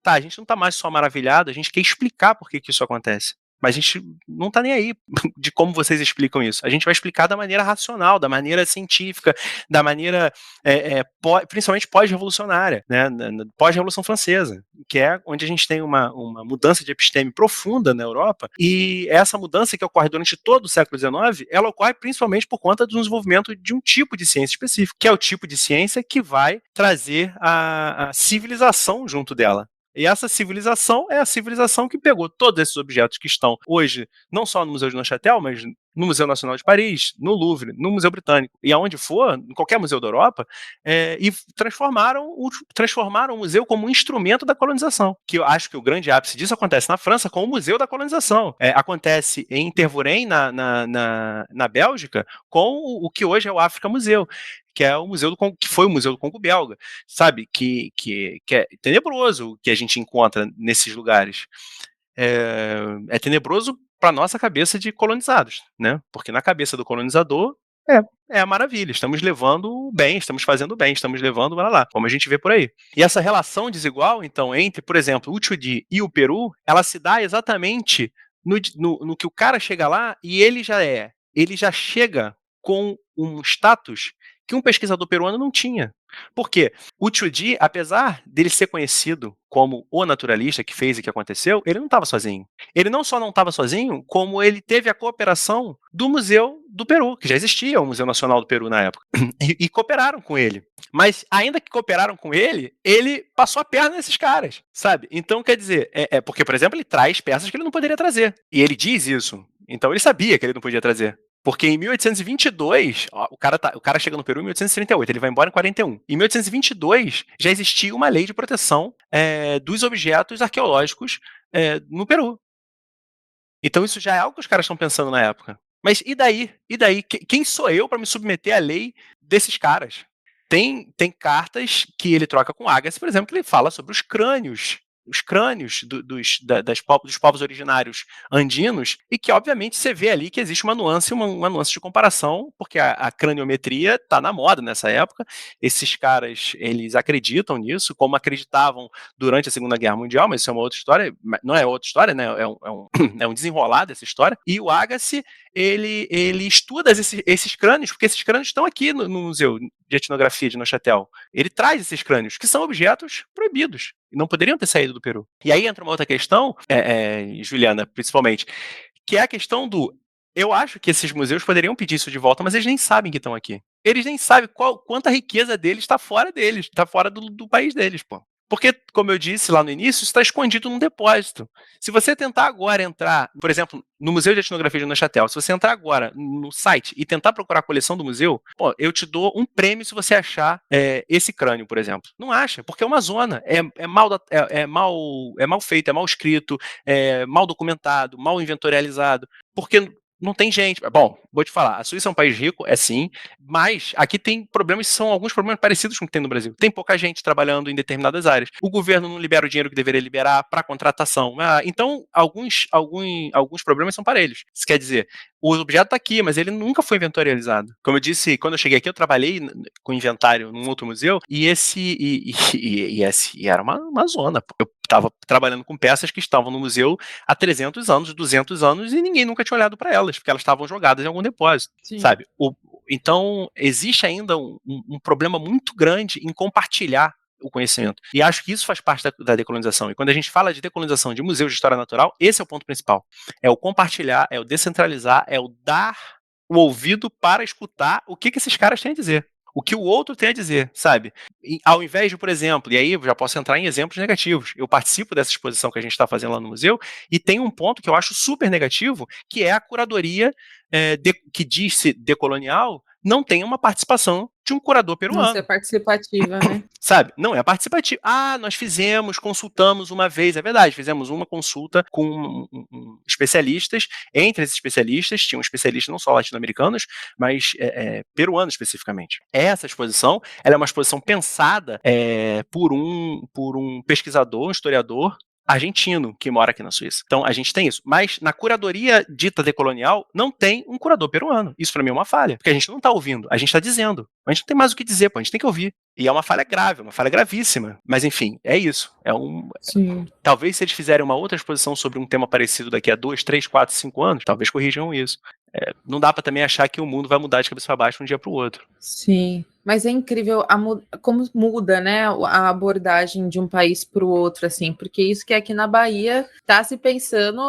a gente não está mais só maravilhado, a gente quer explicar por que isso acontece. Mas a gente não está nem aí de como vocês explicam isso. A gente vai explicar da maneira racional, da maneira científica, da maneira principalmente pós-revolucionária, né? Pós-revolução francesa, que é onde a gente tem uma mudança de episteme profunda na Europa, e essa mudança que ocorre durante todo o século XIX, ela ocorre principalmente por conta do desenvolvimento de um tipo de ciência específico, que é o tipo de ciência que vai trazer a civilização junto dela. E essa civilização é a civilização que pegou todos esses objetos que estão hoje, não só no Museu de Neuchâtel, mas no Museu Nacional de Paris, no Louvre, no Museu Britânico, e aonde for, em qualquer museu da Europa, e transformaram o museu como um instrumento da colonização. Que eu acho que o grande ápice disso acontece na França com o Museu da Colonização. Acontece em Tervuren, na Bélgica, com o que hoje é o África Museu, que é o museu que foi o Museu do Congo Belga, sabe? Que é tenebroso o que a gente encontra nesses lugares. É tenebroso para nossa cabeça de colonizados, né? Porque na cabeça do colonizador é a maravilha, estamos levando bem, estamos fazendo bem, estamos levando para lá, como a gente vê por aí. E essa relação desigual, então, entre, por exemplo, o Tchudi e o Peru, ela se dá exatamente no que o cara chega lá e ele já chega com um status que um pesquisador peruano não tinha. Por quê? O Tchudi, apesar dele ser conhecido como o naturalista que fez o que aconteceu, ele não estava sozinho. Ele não só não estava sozinho, como ele teve a cooperação do Museu do Peru, que já existia o Museu Nacional do Peru na época, e cooperaram com ele. Mas ainda que cooperaram com ele passou a perna nesses caras, sabe? Então, quer dizer, porque, por exemplo, ele traz peças que ele não poderia trazer. E ele diz isso. Então ele sabia que ele não podia trazer. Porque em 1822, ó, o cara chega no Peru em 1838, ele vai embora em 41. Em 1822, já existia uma lei de proteção dos objetos arqueológicos no Peru. Então isso já é algo que os caras estão pensando na época. Mas e daí? E daí? Quem sou eu para me submeter à lei desses caras? Tem cartas que ele troca com Agassi, por exemplo, que ele fala sobre os crânios dos povos originários andinos, e que obviamente você vê ali que existe uma nuance de comparação, porque a craniometria está na moda nessa época. Esses caras, eles acreditam nisso, como acreditavam durante a Segunda Guerra Mundial, mas isso é uma outra história, não é outra história, né? É um desenrolar dessa história. E o Agassi, ele estuda esses crânios, porque esses crânios estão aqui no Museu de Etnografia de Neuchâtel. Ele traz esses crânios, que são objetos proibidos, e não poderiam ter saído do Peru. E aí entra uma outra questão, Juliana, principalmente, que é a questão do... Eu acho que esses museus poderiam pedir isso de volta, mas eles nem sabem que estão aqui. Eles nem sabem quanta riqueza deles está fora deles, está fora do país deles, pô. Porque, como eu disse lá no início, isso está escondido num depósito. Se você tentar agora entrar, por exemplo, no Museu de Etnografia de Neuchâtel, se você entrar agora no site e tentar procurar a coleção do museu, pô, eu te dou um prêmio se você achar esse crânio, por exemplo. Não acha, porque é uma zona, é mal feito, é mal escrito, é mal documentado, mal inventorializado, porque não tem gente. Bom, vou te falar, a Suíça é um país rico, sim, mas aqui tem problemas, são alguns problemas parecidos com o que tem no Brasil. Tem pouca gente trabalhando em determinadas áreas. O governo não libera o dinheiro que deveria liberar para contratação. Então, alguns problemas são parelhos. Isso quer dizer, o objeto está aqui, mas ele nunca foi inventorializado. Como eu disse, quando eu cheguei aqui, eu trabalhei com inventário num outro museu, e era uma zona. Eu estava trabalhando com peças que estavam no museu há 300 anos, 200 anos, e ninguém nunca tinha olhado para elas, porque elas estavam jogadas em algum depósito. Sim. Sabe? Então, existe ainda um problema muito grande em compartilhar o conhecimento. E acho que isso faz parte da decolonização. E quando a gente fala de decolonização de museus de história natural, esse é o ponto principal. É o compartilhar, é o descentralizar, é o dar o ouvido para escutar o que esses caras têm a dizer. O que o outro tem a dizer, sabe? Ao invés de, por exemplo, e aí eu já posso entrar em exemplos negativos, eu participo dessa exposição que a gente está fazendo lá no museu, e tem um ponto que eu acho super negativo, que é a curadoria que diz-se decolonial, não tem uma participação de um curador peruano. Não é participativa, né? Sabe? Não é participativa. Nós consultamos uma vez, é verdade, fizemos uma consulta com especialistas. Entre esses especialistas, tinham especialistas não só latino-americanos, mas peruanos especificamente. Essa exposição, ela é uma exposição pensada por um pesquisador, um historiador argentino que mora aqui na Suíça. Então, a gente tem isso. Mas na curadoria dita decolonial, não tem um curador peruano. Isso para mim é uma falha, porque a gente não está ouvindo, a gente está dizendo. A gente não tem mais o que dizer, a gente tem que ouvir. E é uma falha grave, uma falha gravíssima. Mas enfim, é isso. Sim. Talvez se eles fizerem uma outra exposição sobre um tema parecido daqui a 2, 3, 4, 5 anos, talvez corrijam isso. Não dá para também achar que o mundo vai mudar de cabeça para baixo de um dia para o outro. Sim, mas é incrível como muda, né, a abordagem de um país para o outro, assim, porque isso que aqui na Bahia está se pensando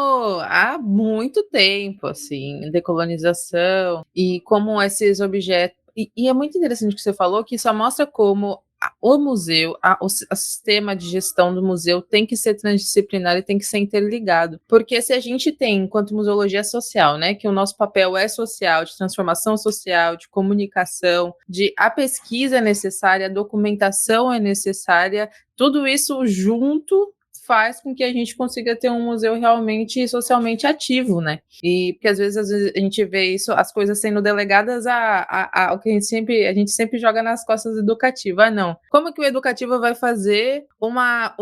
há muito tempo, assim, em decolonização e como esses objetos. E é muito interessante o que você falou, que só mostra como o museu, o sistema de gestão do museu tem que ser transdisciplinar e tem que ser interligado. Porque se a gente tem, enquanto museologia social, né, que o nosso papel é social, de transformação social, de comunicação, a pesquisa é necessária, a documentação é necessária, tudo isso junto faz com que a gente consiga ter um museu realmente socialmente ativo, né? E porque às vezes a gente vê isso, as coisas sendo delegadas ao que a gente sempre joga nas costas do educativo. Não. Como que o educativo vai fazer uma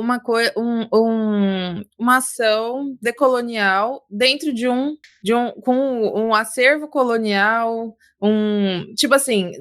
ação decolonial dentro com um acervo colonial, tipo assim,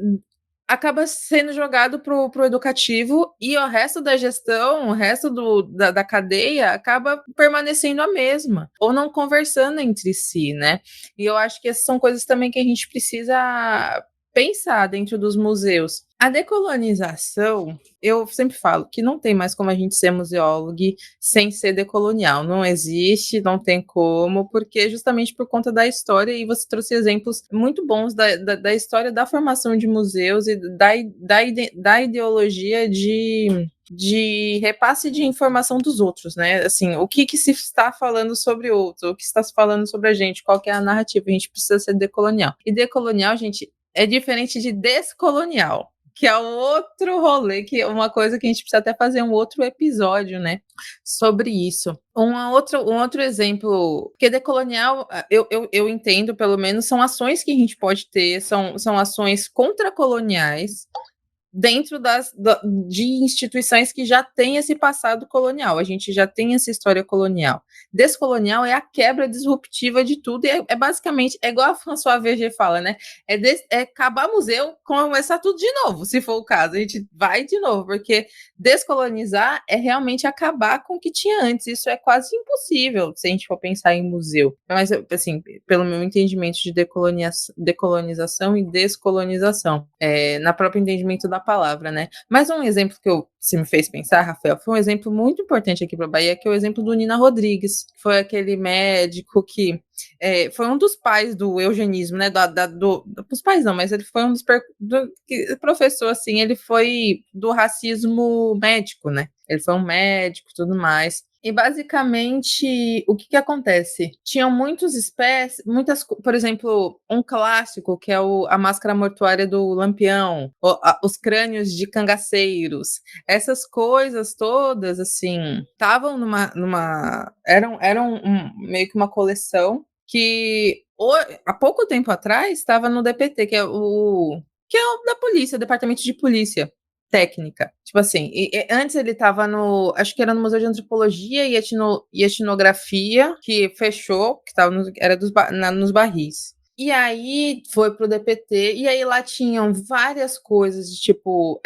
acaba sendo jogado pro educativo e o resto da gestão, o resto da cadeia acaba permanecendo a mesma, ou não conversando entre si, né? E eu acho que essas são coisas também que a gente precisa pensar dentro dos museus. A decolonização, eu sempre falo que não tem mais como a gente ser museólogo sem ser decolonial. Não existe, não tem como, porque justamente por conta da história, e você trouxe exemplos muito bons da história da formação de museus e da ideologia de repasse de informação dos outros, né? Assim, o que se está falando sobre o outro, o que está se falando sobre a gente, qual que é a narrativa, a gente precisa ser decolonial. E decolonial, gente, é diferente de descolonial, que é um outro rolê, que é uma coisa que a gente precisa até fazer um outro episódio, né, sobre isso. Um outro exemplo, porque decolonial, eu entendo, pelo menos, são ações que a gente pode ter, são ações contracoloniais, dentro de instituições que já têm esse passado colonial, a gente já tem essa história colonial. Descolonial é a quebra disruptiva de tudo, e é basicamente, é igual a François Verger fala, né? É acabar museu, começar tudo de novo, se for o caso, a gente vai de novo, porque descolonizar é realmente acabar com o que tinha antes, isso é quase impossível, se a gente for pensar em museu. Mas, assim, pelo meu entendimento de decolonização e descolonização, na próprio entendimento da palavra, né? Mas um exemplo que você me fez pensar, Rafael, foi um exemplo muito importante aqui para a Bahia, que é o exemplo do Nina Rodrigues, que foi aquele médico que foi um dos pais do eugenismo, né? Dos pais não, mas ele foi um dos professor, assim, ele foi do racismo médico, né? Ele foi um médico e tudo mais. E basicamente, o que acontece? Tinham por exemplo, um clássico que é a máscara mortuária do Lampião, os crânios de cangaceiros. Essas coisas todas, assim, estavam eram meio que uma coleção que há pouco tempo atrás estava no DPT, que é o da polícia, Departamento de Polícia Técnica. Tipo assim, antes ele estava acho que era no Museu de Antropologia e Etnografia, que fechou, que tava era nos barris. E aí foi pro DPT, e aí lá tinham várias coisas de tipo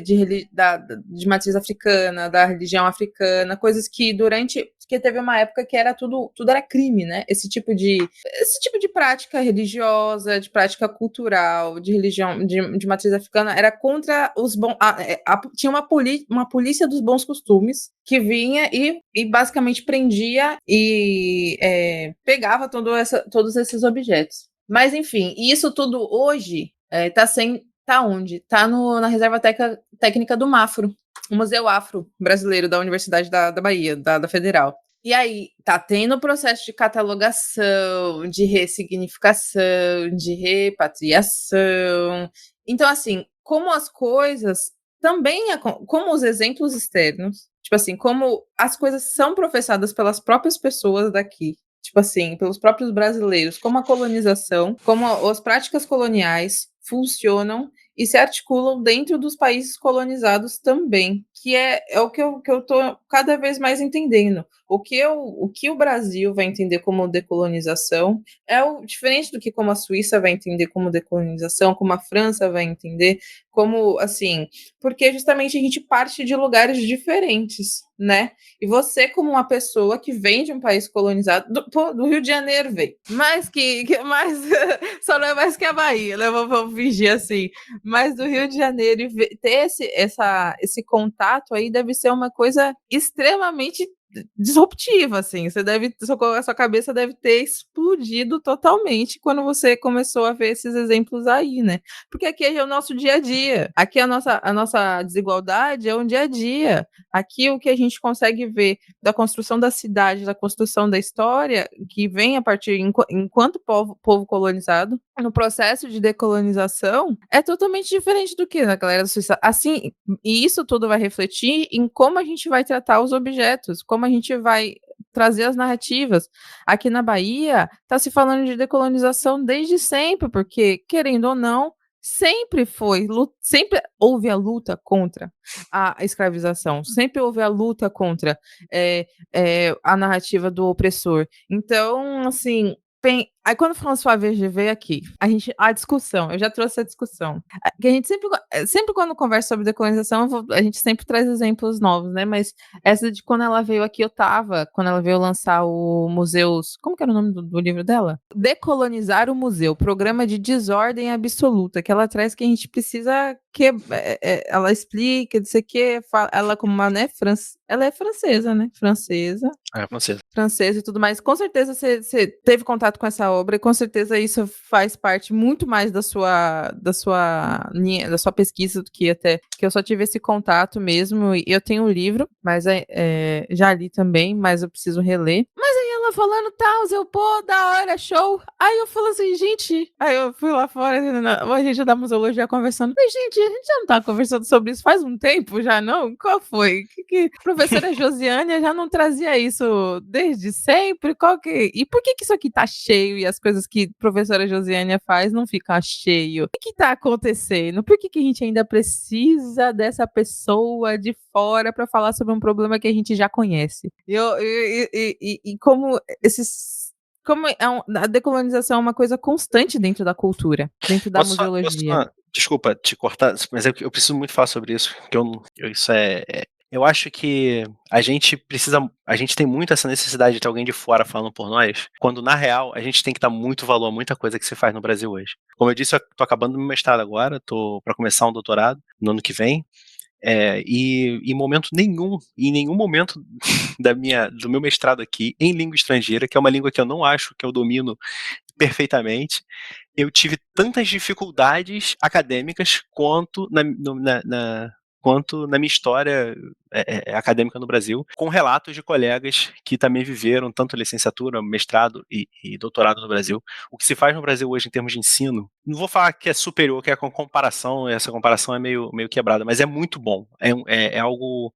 de matriz africana, da religião africana, coisas que porque teve uma época que era tudo era crime, né? Esse tipo de prática religiosa, de prática cultural, de religião, de matriz africana, era contra os bons. Tinha uma polícia dos bons costumes que vinha e basicamente prendia e pegava todos esses objetos. Mas, enfim, isso tudo hoje tá onde? Tá na Reserva Técnica do Mafro, o Museu Afro Brasileiro da Universidade da Bahia, da Federal. E aí, tá tendo o processo de catalogação, de ressignificação, de repatriação. Então, assim, como as coisas também, como os exemplos externos, tipo assim, como as coisas são professadas pelas próprias pessoas daqui, tipo assim, pelos próprios brasileiros, como a colonização, como as práticas coloniais funcionam e se articulam dentro dos países colonizados também, que é o que eu tô cada vez mais entendendo. O que o Brasil vai entender como decolonização diferente do que como a Suíça vai entender como decolonização, como a França vai entender, como, assim, porque justamente a gente parte de lugares diferentes, né? E você, como uma pessoa que vem de um país colonizado, do Rio de Janeiro, veio, mais só não é mais que a Bahia, né? Vamos fingir assim, mas do Rio de Janeiro, e ter esse contato aí deve ser uma coisa extremamente disruptiva, assim. A sua cabeça deve ter explodido totalmente quando você começou a ver esses exemplos aí, né? Porque aqui é o nosso dia a dia. Aqui a nossa desigualdade é um dia a dia. Aqui o que a gente consegue ver da construção da cidade, da construção da história, que vem a partir enquanto povo colonizado, no processo de decolonização, é totalmente diferente do que na galera da Suíça. Assim, e isso tudo vai refletir em como a gente vai tratar os objetos, como a gente vai trazer as narrativas. Aqui na Bahia, está se falando de decolonização desde sempre, porque, querendo ou não, sempre houve a luta contra a escravização, sempre houve a luta contra a narrativa do opressor. Então, assim, Aí quando o François Verger veio aqui, a discussão, eu já trouxe a discussão. Que a gente sempre quando conversa sobre decolonização, a gente sempre traz exemplos novos, né? Mas essa de quando ela veio aqui, quando ela veio lançar o Museus, como que era o nome do livro dela? Decolonizar o Museu, Programa de Desordem Absoluta, que ela traz que a gente precisa ela explica, não sei o que, ela como uma, né, ela é francesa, né? É, francesa. Francesa e tudo mais. Com certeza você teve contato com essa obra e com certeza isso faz parte muito mais da sua pesquisa do que até que eu só tive esse contato mesmo. E eu tenho um livro, mas já li também, mas eu preciso reler. Mas aí ela falando tal, eu, pô, da hora, show. Aí eu falo assim, gente. Aí eu fui lá fora, a gente da museologia conversando. Mas, gente, a gente já não tá conversando sobre isso faz um tempo já, não? Qual foi? Professora Josiane já não trazia isso desde sempre? E por que isso aqui tá cheio e as coisas que a professora Josiane faz não ficam cheio? O que tá acontecendo? Por que a gente ainda precisa dessa pessoa de fora para falar sobre um problema que a gente já conhece? E como a decolonização é uma coisa constante dentro da cultura, dentro da museologia. Desculpa te cortar, mas eu preciso muito falar sobre isso, porque eu acho que a gente tem muito essa necessidade de ter alguém de fora falando por nós, quando na real a gente tem que dar muito valor a muita coisa que se faz no Brasil hoje. Como eu disse, eu tô acabando meu mestrado agora, tô para começar um doutorado no ano que vem. E em nenhum momento do meu mestrado aqui, em língua estrangeira, que é uma língua que eu não acho que eu domino perfeitamente, eu tive tantas dificuldades acadêmicas quanto na minha história acadêmica no Brasil, com relatos de colegas que também viveram tanto licenciatura, mestrado e doutorado no Brasil. O que se faz no Brasil hoje em termos de ensino, não vou falar que é superior, que é com comparação, essa comparação é meio quebrada, mas é muito bom. É algo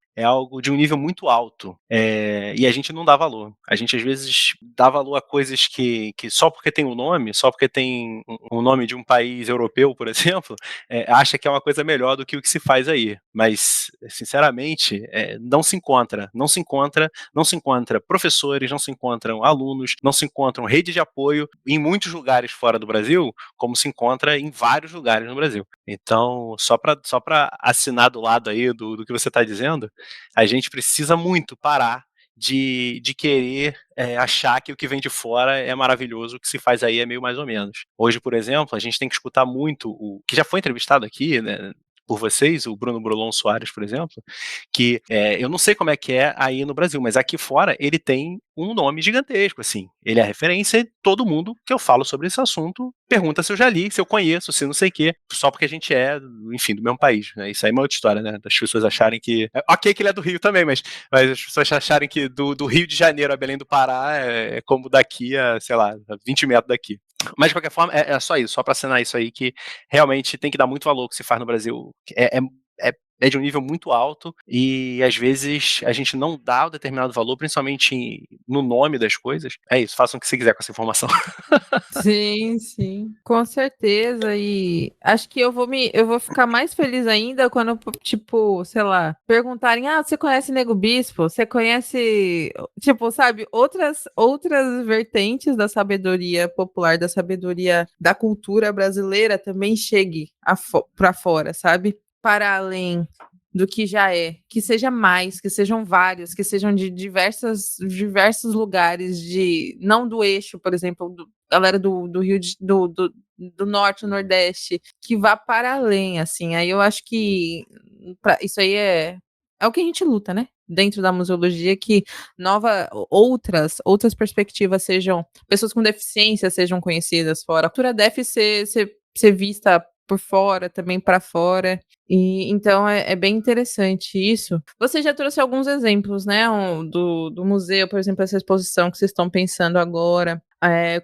de um nível muito alto. E a gente não dá valor. A gente às vezes dá valor a coisas que só porque tem um nome, só porque tem um nome de um país europeu, por exemplo, acha que é uma coisa melhor do que o que se faz aí. Mas, sinceramente, não se encontra professores, não se encontram alunos, não se encontram rede de apoio em muitos lugares fora do Brasil, como se encontra em vários lugares no Brasil. Então, só para assinar do lado aí do que você está dizendo, a gente precisa muito parar de querer achar que o que vem de fora é maravilhoso, o que se faz aí é meio mais ou menos. Hoje, por exemplo, a gente tem que escutar muito o que já foi entrevistado aqui, né, por vocês, o Bruno Brolon Soares, por exemplo, que eu não sei como é que é aí no Brasil, mas aqui fora ele tem um nome gigantesco, assim. Ele é referência e todo mundo que eu falo sobre esse assunto pergunta se eu já li, se eu conheço, se não sei o quê, só porque a gente é, enfim, do mesmo país, né? Isso aí é uma outra história, né? Das pessoas acharem que... Ok que ele é do Rio também, mas as pessoas acharem que do Rio de Janeiro a Belém do Pará é como daqui a, sei lá, 20 metros daqui. Mas, de qualquer forma, é só isso, só para assinar isso aí, que realmente tem que dar muito valor ao que se faz no Brasil. É de um nível muito alto e, às vezes, a gente não dá um determinado valor, principalmente no nome das coisas. É isso, façam o que você quiser com essa informação. Sim, sim, com certeza. E acho que eu vou ficar mais feliz ainda quando, tipo, sei lá, perguntarem: você conhece Nego Bispo? Você conhece, tipo, sabe, outras vertentes da sabedoria popular, da sabedoria da cultura brasileira também chegue para fora, sabe? Para além do que já que seja mais, que sejam vários, que sejam de diversos lugares, não do eixo, por exemplo, galera do Rio do Norte, do Nordeste, que vá para além, assim. Aí eu acho que isso aí é o que a gente luta, né? Dentro da museologia, que outras perspectivas sejam, pessoas com deficiência sejam conhecidas fora. A cultura deve ser vista por fora, também para fora. E então é bem interessante isso. Você já trouxe alguns exemplos, né, do museu, por exemplo, essa exposição que vocês estão pensando agora.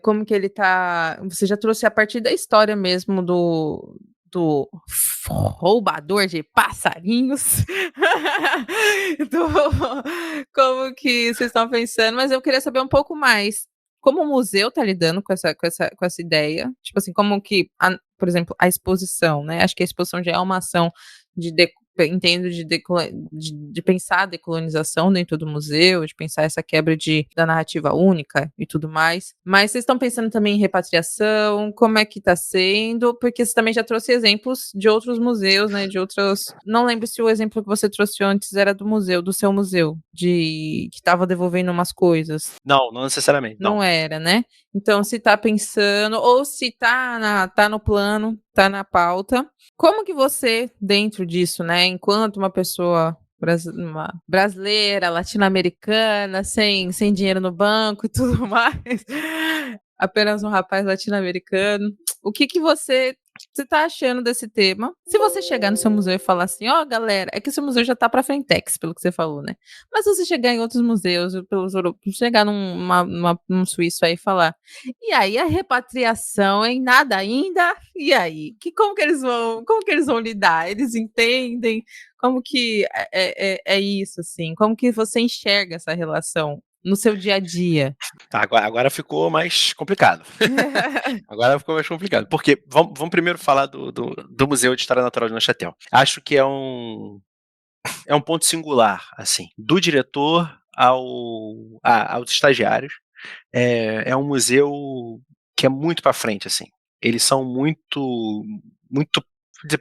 Como que ele tá. Você já trouxe a partir da história mesmo do roubador de passarinhos. Como que vocês estão pensando, mas eu queria saber um pouco mais. Como o museu está lidando com essa ideia? Tipo assim, como que, por exemplo, a exposição, né? Acho que a exposição já é uma ação entendo de pensar a decolonização dentro do museu, de pensar essa quebra da narrativa única e tudo mais. Mas vocês estão pensando também em repatriação? Como é que está sendo? Porque você também já trouxe exemplos de outros museus, né? De outros. Não lembro se o exemplo que você trouxe antes era do seu museu, que estava devolvendo umas coisas. Não necessariamente. Não era, né? Então, se está pensando, ou se tá no plano, tá na pauta, como que você, dentro disso, né, enquanto uma pessoa uma brasileira, latino-americana, sem dinheiro no banco e tudo mais, apenas um rapaz latino-americano, o que você tá achando desse tema? Se você chegar no seu museu e falar assim, galera, é que o seu museu já tá pra frentex, pelo que você falou, né? Mas se você chegar em outros museus, pelos europeus, chegar num suíço aí e falar, e aí a repatriação em nada ainda? E aí? Como que eles vão lidar? Eles entendem? Como que é isso, assim? Como que você enxerga essa relação no seu dia a dia? Tá, agora ficou mais complicado. Agora ficou mais complicado. Porque vamos primeiro falar do Museu de História Natural de Neuchâtel. Acho que é um ponto singular, assim, do diretor aos estagiários. É um museu que é muito para frente, assim. Eles são muito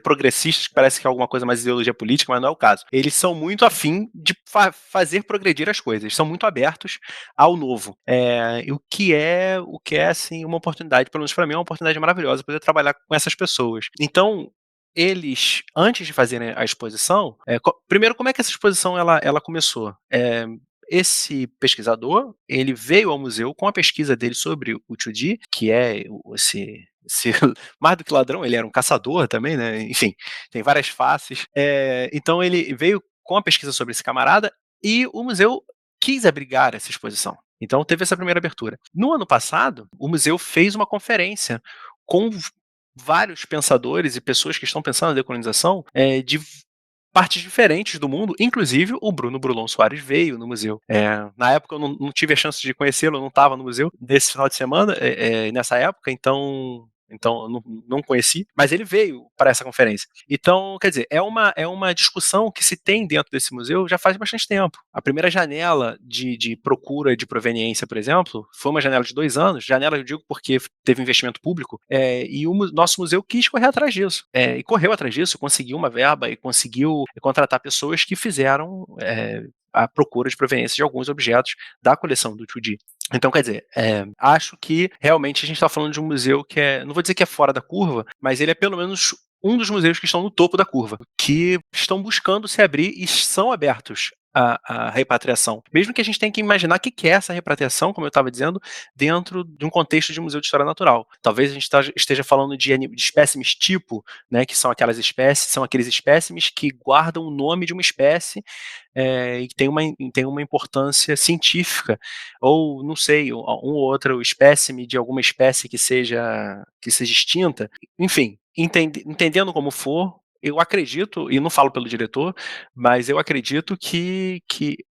progressistas, que parece que é alguma coisa mais ideologia política, mas não é o caso. Eles são muito afim de fazer progredir as coisas, eles são muito abertos ao novo. O que é assim, uma oportunidade, pelo menos para mim, é uma oportunidade maravilhosa poder trabalhar com essas pessoas. Então, eles, antes de fazerem a exposição, primeiro, como é que essa exposição ela começou? Esse pesquisador, ele veio ao museu com a pesquisa dele sobre o Tzu, que é esse mais do que ladrão, ele era um caçador também, né? Enfim, tem várias faces. Então ele veio com a pesquisa sobre esse camarada e o museu quis abrigar essa exposição. Então teve essa primeira abertura. No ano passado, o museu fez uma conferência com vários pensadores e pessoas que estão pensando na decolonização de partes diferentes do mundo, inclusive o Bruno Brulon Soares veio no museu. Na época eu não tive a chance de conhecê-lo, eu não estava no museu nesse final de semana, nessa época, então eu não conheci, mas ele veio para essa conferência. Então, quer dizer, é uma discussão que se tem dentro desse museu já faz bastante tempo. A primeira janela de procura de proveniência, por exemplo, foi uma janela de 2 anos, janela eu digo porque teve investimento público, e o nosso museu quis correr atrás disso, e correu atrás disso, conseguiu uma verba e conseguiu contratar pessoas que fizeram a procura de proveniência de alguns objetos da coleção do Tzu. Então, quer dizer, acho que realmente a gente está falando de um museu que não vou dizer que é fora da curva, mas ele é pelo menos um dos museus que estão no topo da curva, que estão buscando se abrir e são abertos à repatriação. Mesmo que a gente tenha que imaginar o que é essa repatriação, como eu estava dizendo, dentro de um contexto de museu de história natural. Talvez a gente esteja falando de espécimes tipo, né, que são aqueles espécimes que guardam o nome de uma espécie e que tem uma importância científica, ou não sei, um ou outro espécime de alguma espécie que seja extinta. Enfim, entendendo como for, eu acredito, e não falo pelo diretor, mas eu acredito que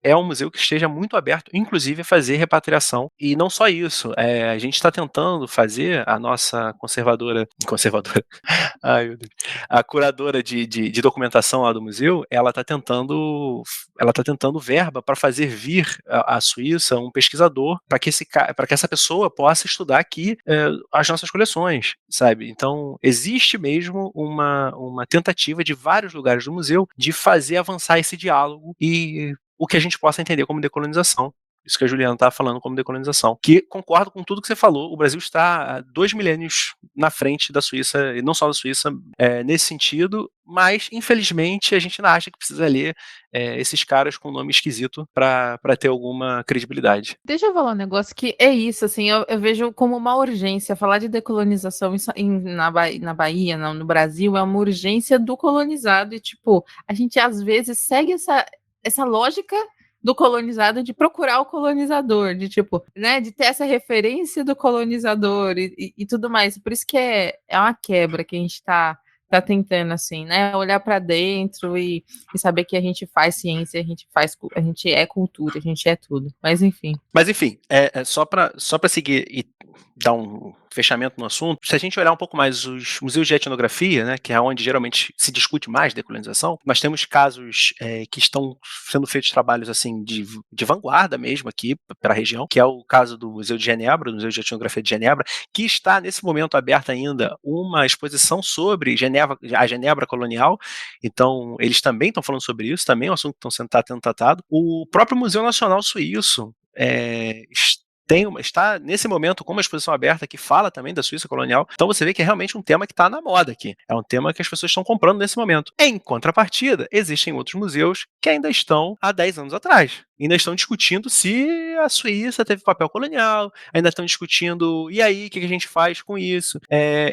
é um museu que esteja muito aberto, inclusive a fazer repatriação. E não só isso, a gente está tentando fazer, a nossa conservadora, ai meu Deus, a curadora de documentação lá do museu, ela está tentando verba para fazer vir à Suíça um pesquisador para que essa pessoa possa estudar aqui as nossas coleções, sabe? Então, existe mesmo uma tentativa de vários lugares do museu de fazer avançar esse diálogo e o que a gente possa entender como decolonização. Isso que a Juliana estava falando como decolonização. Que concordo com tudo que você falou. O Brasil está há 2 milênios na frente da Suíça, e não só da Suíça, nesse sentido, mas, infelizmente, a gente ainda acha que precisa ler esses caras com nome esquisito para ter alguma credibilidade. Deixa eu falar um negócio que é isso, assim, eu vejo como uma urgência. Falar de decolonização na Bahia, não, no Brasil, é uma urgência do colonizado. E, tipo, a gente às vezes segue essa lógica do colonizado de procurar o colonizador, de tipo, né, de ter essa referência do colonizador e tudo mais. Por isso que é uma quebra que a gente tá tentando, assim, né, olhar para dentro e saber que a gente faz ciência, a gente é cultura, a gente é tudo. Mas enfim, só para seguir dar um fechamento no assunto, se a gente olhar um pouco mais os museus de etnografia, né, que é onde geralmente se discute mais decolonização, nós temos casos que estão sendo feitos trabalhos assim de vanguarda mesmo aqui para a região, que é o caso do Museu de Genebra, do Museu de Etnografia de Genebra, que está nesse momento aberta ainda uma exposição sobre a Genebra colonial. Então eles também estão falando sobre isso, também é um assunto que está sendo tratado. O próprio Museu Nacional Suíço está nesse momento com uma exposição aberta que fala também da Suíça colonial. Então você vê que é realmente um tema que está na moda aqui. É um tema que as pessoas estão comprando nesse momento. Em contrapartida, existem outros museus que ainda estão há 10 anos atrás. Ainda estão discutindo se a Suíça teve papel colonial, ainda estão discutindo, e aí, o que a gente faz com isso?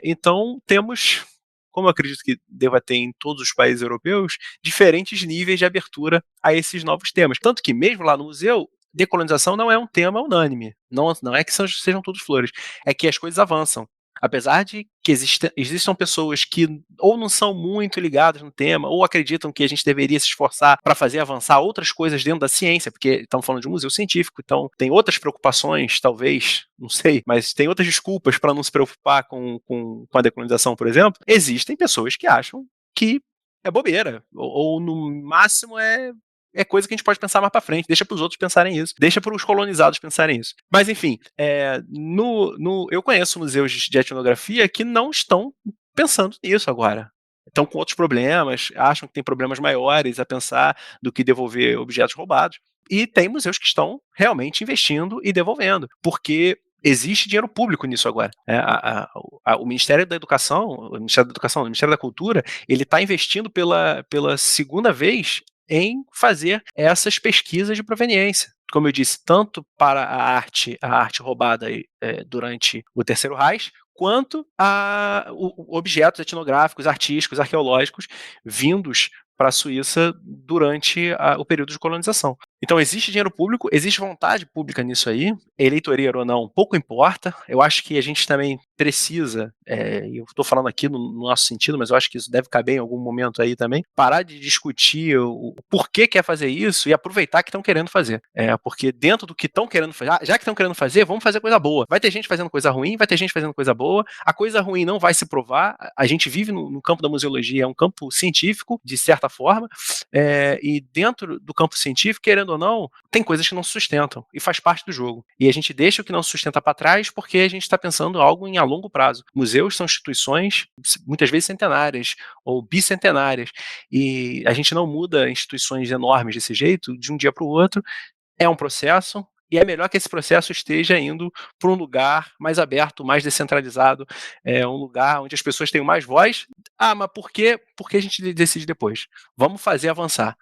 Então, temos, como eu acredito que deva ter em todos os países europeus, diferentes níveis de abertura a esses novos temas. Tanto que, mesmo lá no museu, decolonização não é um tema unânime. Não é que sejam todos flores. É que as coisas avançam. Apesar de que existam pessoas que ou não são muito ligadas no tema, ou acreditam que a gente deveria se esforçar para fazer avançar outras coisas dentro da ciência, porque estamos falando de um museu científico, então tem outras preocupações, talvez, não sei, mas tem outras desculpas para não se preocupar com a decolonização, por exemplo. Existem pessoas que acham que é bobeira, ou no máximo é coisa que a gente pode pensar mais para frente, deixa para os outros pensarem isso, deixa para os colonizados pensarem isso. Mas, enfim, eu conheço museus de etnografia que não estão pensando nisso agora. Estão com outros problemas, acham que tem problemas maiores a pensar do que devolver objetos roubados. E tem museus que estão realmente investindo e devolvendo, porque existe dinheiro público nisso agora. O Ministério da Educação, o Ministério da Cultura, ele está investindo pela segunda vez em fazer essas pesquisas de proveniência. Como eu disse, tanto para a arte roubada durante o Terceiro Reich, quanto a objetos etnográficos, artísticos, arqueológicos vindos para a Suíça durante o período de colonização. Então existe dinheiro público, existe vontade pública nisso aí, eleitoria ou não, pouco importa. Eu acho que a gente também precisa, eu estou falando aqui no nosso sentido, mas eu acho que isso deve caber em algum momento aí também, parar de discutir o porquê quer fazer isso e aproveitar que estão querendo fazer. Porque dentro do que estão querendo fazer, já que estão querendo fazer, vamos fazer coisa boa. Vai ter gente fazendo coisa ruim, vai ter gente fazendo coisa boa, a coisa ruim não vai se provar, a gente vive no campo da museologia, é um campo científico, de certa forma, e dentro do campo científico, querendo ou não, tem coisas que não se sustentam, e faz parte do jogo. E a gente deixa o que não se sustenta para trás porque a gente está pensando algo em a longo prazo. Museus são instituições, muitas vezes centenárias, ou bicentenárias, e a gente não muda instituições enormes desse jeito, de um dia para o outro. É um processo, e é melhor que esse processo esteja indo para um lugar mais aberto, mais descentralizado, um lugar onde as pessoas tenham mais voz. Mas por quê? Porque a gente decide depois. Vamos fazer avançar.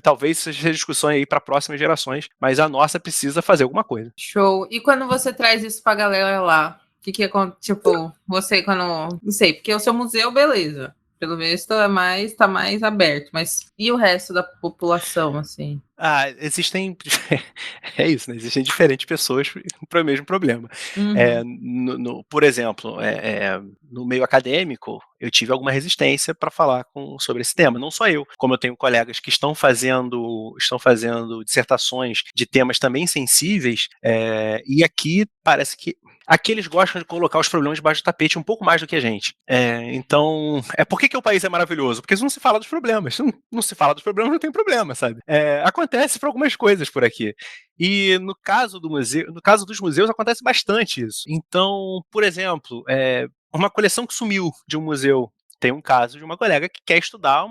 Talvez seja discussão aí para próximas gerações, mas a nossa precisa fazer alguma coisa. Show. E quando você traz isso para a galera lá, o que é, tipo, você quando... Não sei, porque o seu museu, beleza. Pelo visto, tá mais aberto. Mas e o resto da população, assim? Existem... É isso, né? Existem diferentes pessoas para o mesmo problema. Por exemplo, no meio acadêmico, eu tive alguma resistência para falar sobre esse tema. Não só eu, como eu tenho colegas que estão fazendo dissertações de temas também sensíveis, e aqui parece que aqui eles gostam de colocar os problemas debaixo do tapete um pouco mais do que a gente. Então, por que o país é maravilhoso? Porque não se fala dos problemas. Não se fala dos problemas, não tem problema, sabe? Acontece por algumas coisas por aqui. E no caso dos museus, acontece bastante isso. Então, por exemplo, uma coleção que sumiu de um museu. Tem um caso de uma colega que quer estudar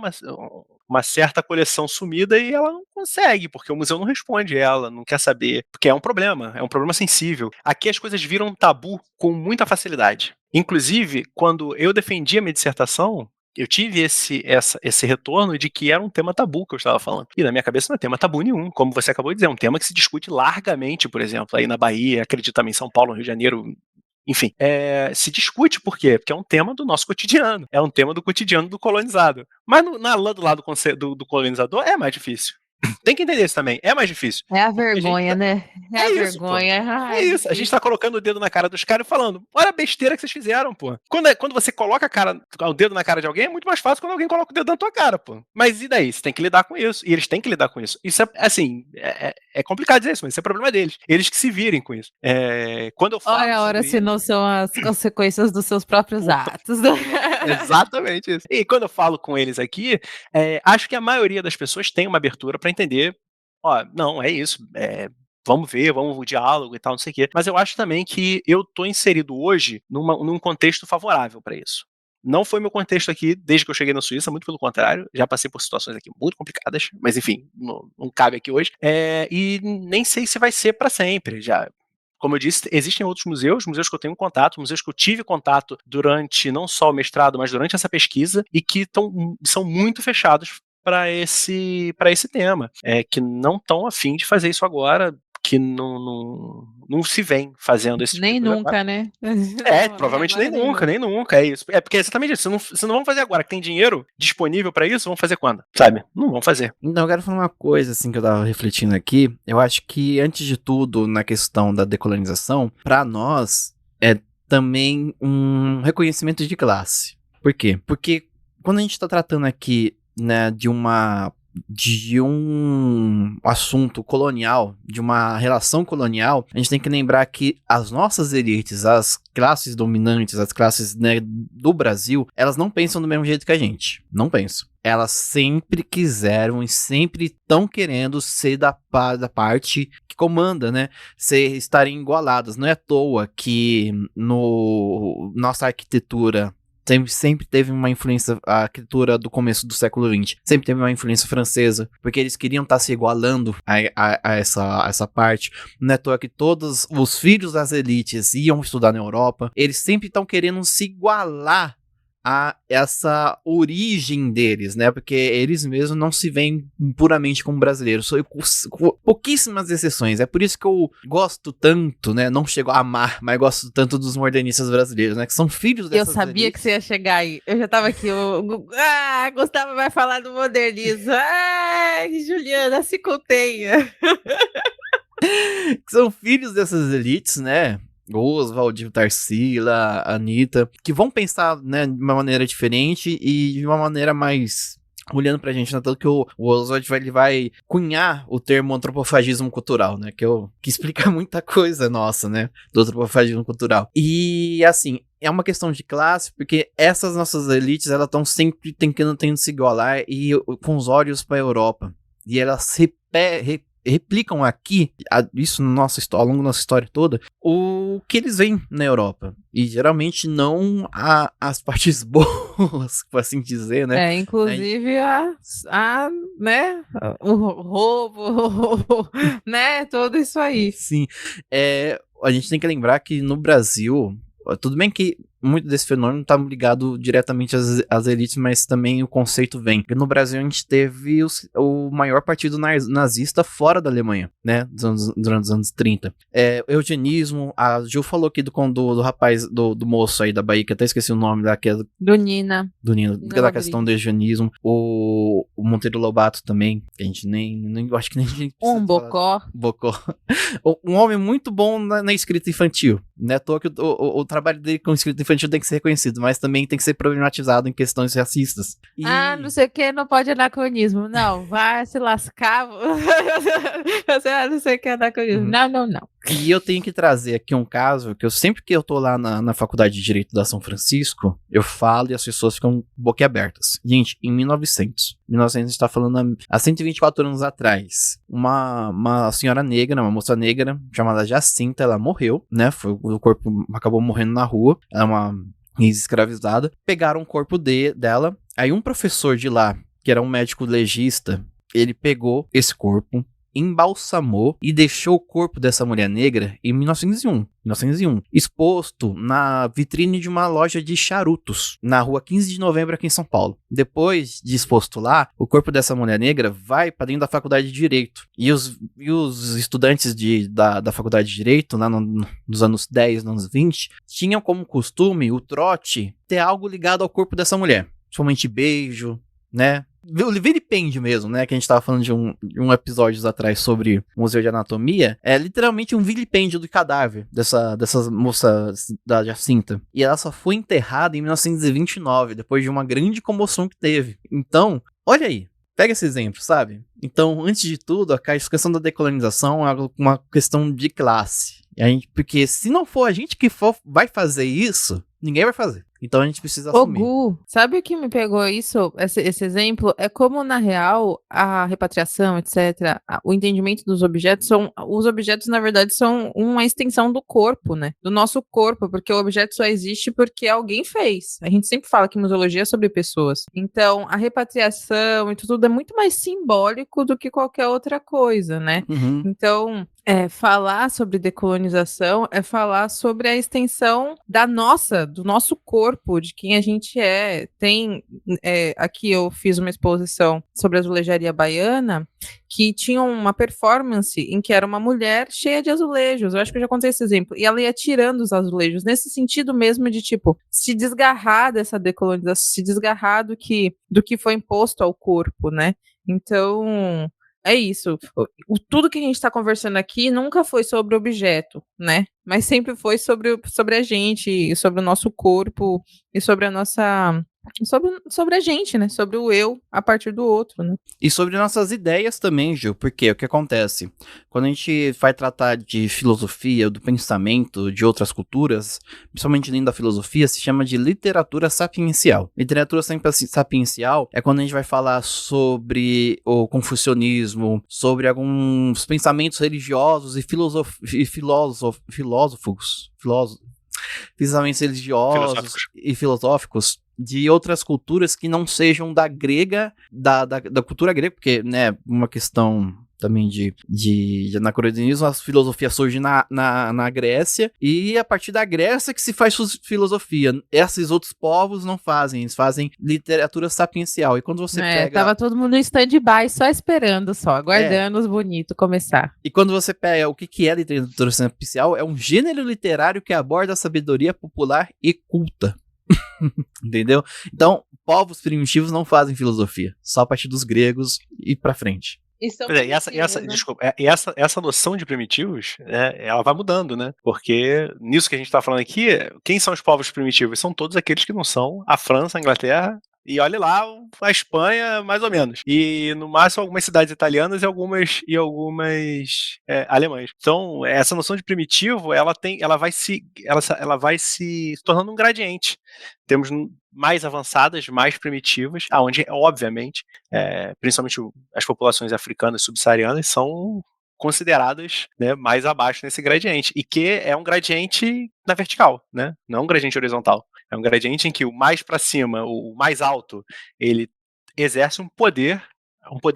uma certa coleção sumida e ela não consegue, porque o museu não responde ela, não quer saber, porque é um problema sensível. Aqui as coisas viram tabu com muita facilidade. Inclusive, quando eu defendi a minha dissertação, eu tive esse retorno de que era um tema tabu que eu estava falando. E na minha cabeça não é tema tabu nenhum, como você acabou de dizer, é um tema que se discute largamente, por exemplo, aí na Bahia, acredito também em São Paulo, no Rio de Janeiro. Enfim, se discute por quê? Porque é um tema do nosso cotidiano, é um tema do cotidiano do colonizado. Mas do lado do colonizador é mais difícil. Tem que entender isso também. É mais difícil. É a vergonha, né? É a isso, vergonha. É isso. A gente tá colocando o dedo na cara dos caras e falando, olha a besteira que vocês fizeram, pô. Quando você coloca o dedo na cara de alguém, é muito mais fácil quando alguém coloca o dedo na tua cara, pô. Mas e daí? Você tem que lidar com isso. E eles têm que lidar com isso. Isso é, assim, é complicado dizer isso, mas isso é problema deles. Eles que se virem com isso. Quando eu falo Olha a hora se não são as consequências dos seus próprios atos. Exatamente isso. E quando eu falo com eles aqui, acho que a maioria das pessoas tem uma abertura para entender, não, é isso, vamos ver, vamos o diálogo e tal, não sei o quê. Mas eu acho também que eu tô inserido hoje num contexto favorável para isso. Não foi meu contexto aqui desde que eu cheguei na Suíça, muito pelo contrário. Já passei por situações aqui muito complicadas, mas enfim, não cabe aqui hoje. E nem sei se vai ser para sempre. Já como eu disse, existem outros museus que eu tenho contato, museus que eu tive contato durante não só o mestrado, mas durante essa pesquisa, e que são muito fechados para esse tema, que não estão a fim de fazer isso agora, que não se vem fazendo esse tipo nem de coisa nunca, agora. né? Provavelmente nem nunca, é isso. É porque é exatamente isso, se não vão fazer agora que tem dinheiro disponível para isso, vão fazer quando? Sabe? Não vão fazer. Então, eu quero falar uma coisa, assim, que eu tava refletindo aqui. Eu acho que, antes de tudo, na questão da decolonização, pra nós, é também um reconhecimento de classe. Por quê? Porque quando a gente tá tratando aqui, né, de um assunto colonial, de uma relação colonial, a gente tem que lembrar que as nossas elites, as classes dominantes, as classes, né, do Brasil, elas não pensam do mesmo jeito que a gente. Não pensam. Elas sempre quiseram e sempre estão querendo ser da parte que comanda, né? Estarem igualadas. Não é à toa que nossa arquitetura sempre teve uma influência, a arquitetura do começo do século XX, sempre teve uma influência francesa, porque eles queriam estar se igualando a essa parte. Não é à toa que todos os filhos das elites iam estudar na Europa, eles sempre estão querendo se igualar a essa origem deles, né? Porque eles mesmos não se veem puramente como brasileiros. Com pouquíssimas exceções. É por isso que eu gosto tanto, né? Não chego a amar, mas gosto tanto dos modernistas brasileiros, né? Que são filhos dessas Eu sabia que você ia chegar aí. Eu já tava aqui. Gustavo vai falar do modernismo. Juliana, se contenha. São filhos dessas elites, né? Oswald, Tarsila, Anitta, que vão pensar, né, de uma maneira diferente e de uma maneira mais olhando pra gente, né, tanto que o Oswald ele vai cunhar o termo antropofagismo cultural, né, que explica muita coisa nossa, né, do antropofagismo cultural. E, assim, é uma questão de classe, porque essas nossas elites, elas estão sempre tentando se igualar e com os olhos pra Europa. E elas replicam aqui, isso ao longo da nossa história toda, o que eles veem na Europa. E geralmente não as partes boas, por assim dizer, né? Inclusive né, o roubo, né, tudo isso aí. Sim, a gente tem que lembrar que no Brasil, tudo bem que muito desse fenômeno está ligado diretamente às elites, mas também o conceito vem. Porque no Brasil a gente teve o maior partido nazista fora da Alemanha, né? Durante os anos 30. Eugenismo, a Ju falou aqui do rapaz, do moço aí da Bahia, que até esqueci o nome daquela. Do Nina. Da questão do eugenismo. O Monteiro Lobato também, que a gente acho que nem a gente Bocó. Um homem muito bom na escrita infantil. Não é à toa que o trabalho dele com escrita infantil tem que ser reconhecido, mas também tem que ser problematizado em questões racistas. Não sei o que, não pode anacronismo. Não, vai se lascar. Não sei o que é anacronismo. Uhum. Não. E eu tenho que trazer aqui um caso que sempre que eu tô lá na Faculdade de Direito da São Francisco, eu falo e as pessoas ficam boquiabertas. Gente, em 1900 a gente está falando há 124 anos atrás, uma senhora negra, uma moça negra, chamada Jacinta, ela morreu, né? O corpo acabou morrendo na rua, ela é uma ex-escravizada. Pegaram o corpo dela, aí um professor de lá, que era um médico legista, ele pegou esse corpo, embalsamou e deixou o corpo dessa mulher negra em 1901, exposto na vitrine de uma loja de charutos, na rua 15 de novembro aqui em São Paulo. Depois de exposto lá, o corpo dessa mulher negra vai para dentro da faculdade de Direito. E os estudantes da faculdade de Direito, lá nos anos 10, nos anos 20, tinham como costume, o trote, ter algo ligado ao corpo dessa mulher. Principalmente beijo, né? vilipêndio mesmo, né? Que a gente tava falando de um episódio atrás sobre o Museu de Anatomia. É literalmente um vilipêndio do cadáver dessa moça da Jacinta. E ela só foi enterrada em 1929, depois de uma grande comoção que teve. Então, olha aí. Pega esse exemplo, sabe? Então, antes de tudo, a questão da decolonização é uma questão de classe. Porque se não for a gente que vai fazer isso, ninguém vai fazer. Então a gente precisa assumir. Gu, sabe o que me pegou esse exemplo? É como, na real, a repatriação, etc., o entendimento dos objetos os objetos, na verdade, são uma extensão do corpo, né? Do nosso corpo, porque o objeto só existe porque alguém fez. A gente sempre fala que museologia é sobre pessoas. Então, a repatriação e tudo é muito mais simbólico do que qualquer outra coisa, né? Uhum. Então, falar sobre decolonização é falar sobre a extensão do nosso corpo, de quem a gente é. Aqui eu fiz uma exposição sobre a azulejaria baiana, que tinha uma performance em que era uma mulher cheia de azulejos. Eu acho que eu já contei esse exemplo. E ela ia tirando os azulejos, nesse sentido mesmo de, tipo, se desgarrar dessa decolonização, se desgarrar do que foi imposto ao corpo, né? Então, é isso. Tudo que a gente está conversando aqui nunca foi sobre o objeto, né? Mas sempre foi sobre a gente, sobre o nosso corpo e sobre a nossa. Sobre a gente, né? Sobre o eu a partir do outro, né? E sobre nossas ideias também, Gil, porque o que acontece? Quando a gente vai tratar de filosofia, do pensamento de outras culturas, principalmente dentro da filosofia, se chama de literatura sapiencial. Literatura sapiencial é quando a gente vai falar sobre o confucionismo, sobre alguns pensamentos religiosos e pensamentos religiosos e filosóficos de outras culturas que não sejam da grega, da cultura grega, porque, né, uma questão também de anacronismo, a filosofia surge na Grécia, e a partir da Grécia que se faz filosofia. Esses outros povos não fazem, eles fazem literatura sapiencial. E quando você pega... Tava todo mundo em stand-by, só esperando, aguardando os bonitos começar. E quando você pega o que é literatura sapiencial, é um gênero literário que aborda a sabedoria popular e culta. Entendeu? Então, povos primitivos não fazem filosofia, só a partir dos gregos e pra frente. Essa noção de primitivos, ela vai mudando, né? Porque nisso que a gente tá falando aqui, quem são os povos primitivos? São todos aqueles que não são a França, a Inglaterra, e olhe lá, a Espanha, mais ou menos. E no máximo algumas cidades italianas e algumas alemãs. Então, essa noção de primitivo, ela vai se tornando um gradiente. Temos mais avançadas, mais primitivas, aonde, obviamente, principalmente as populações africanas subsaarianas são consideradas, né, mais abaixo nesse gradiente, e que é um gradiente na vertical, né? Não um gradiente horizontal. É um gradiente em que o mais para cima, o mais alto, ele exerce um poder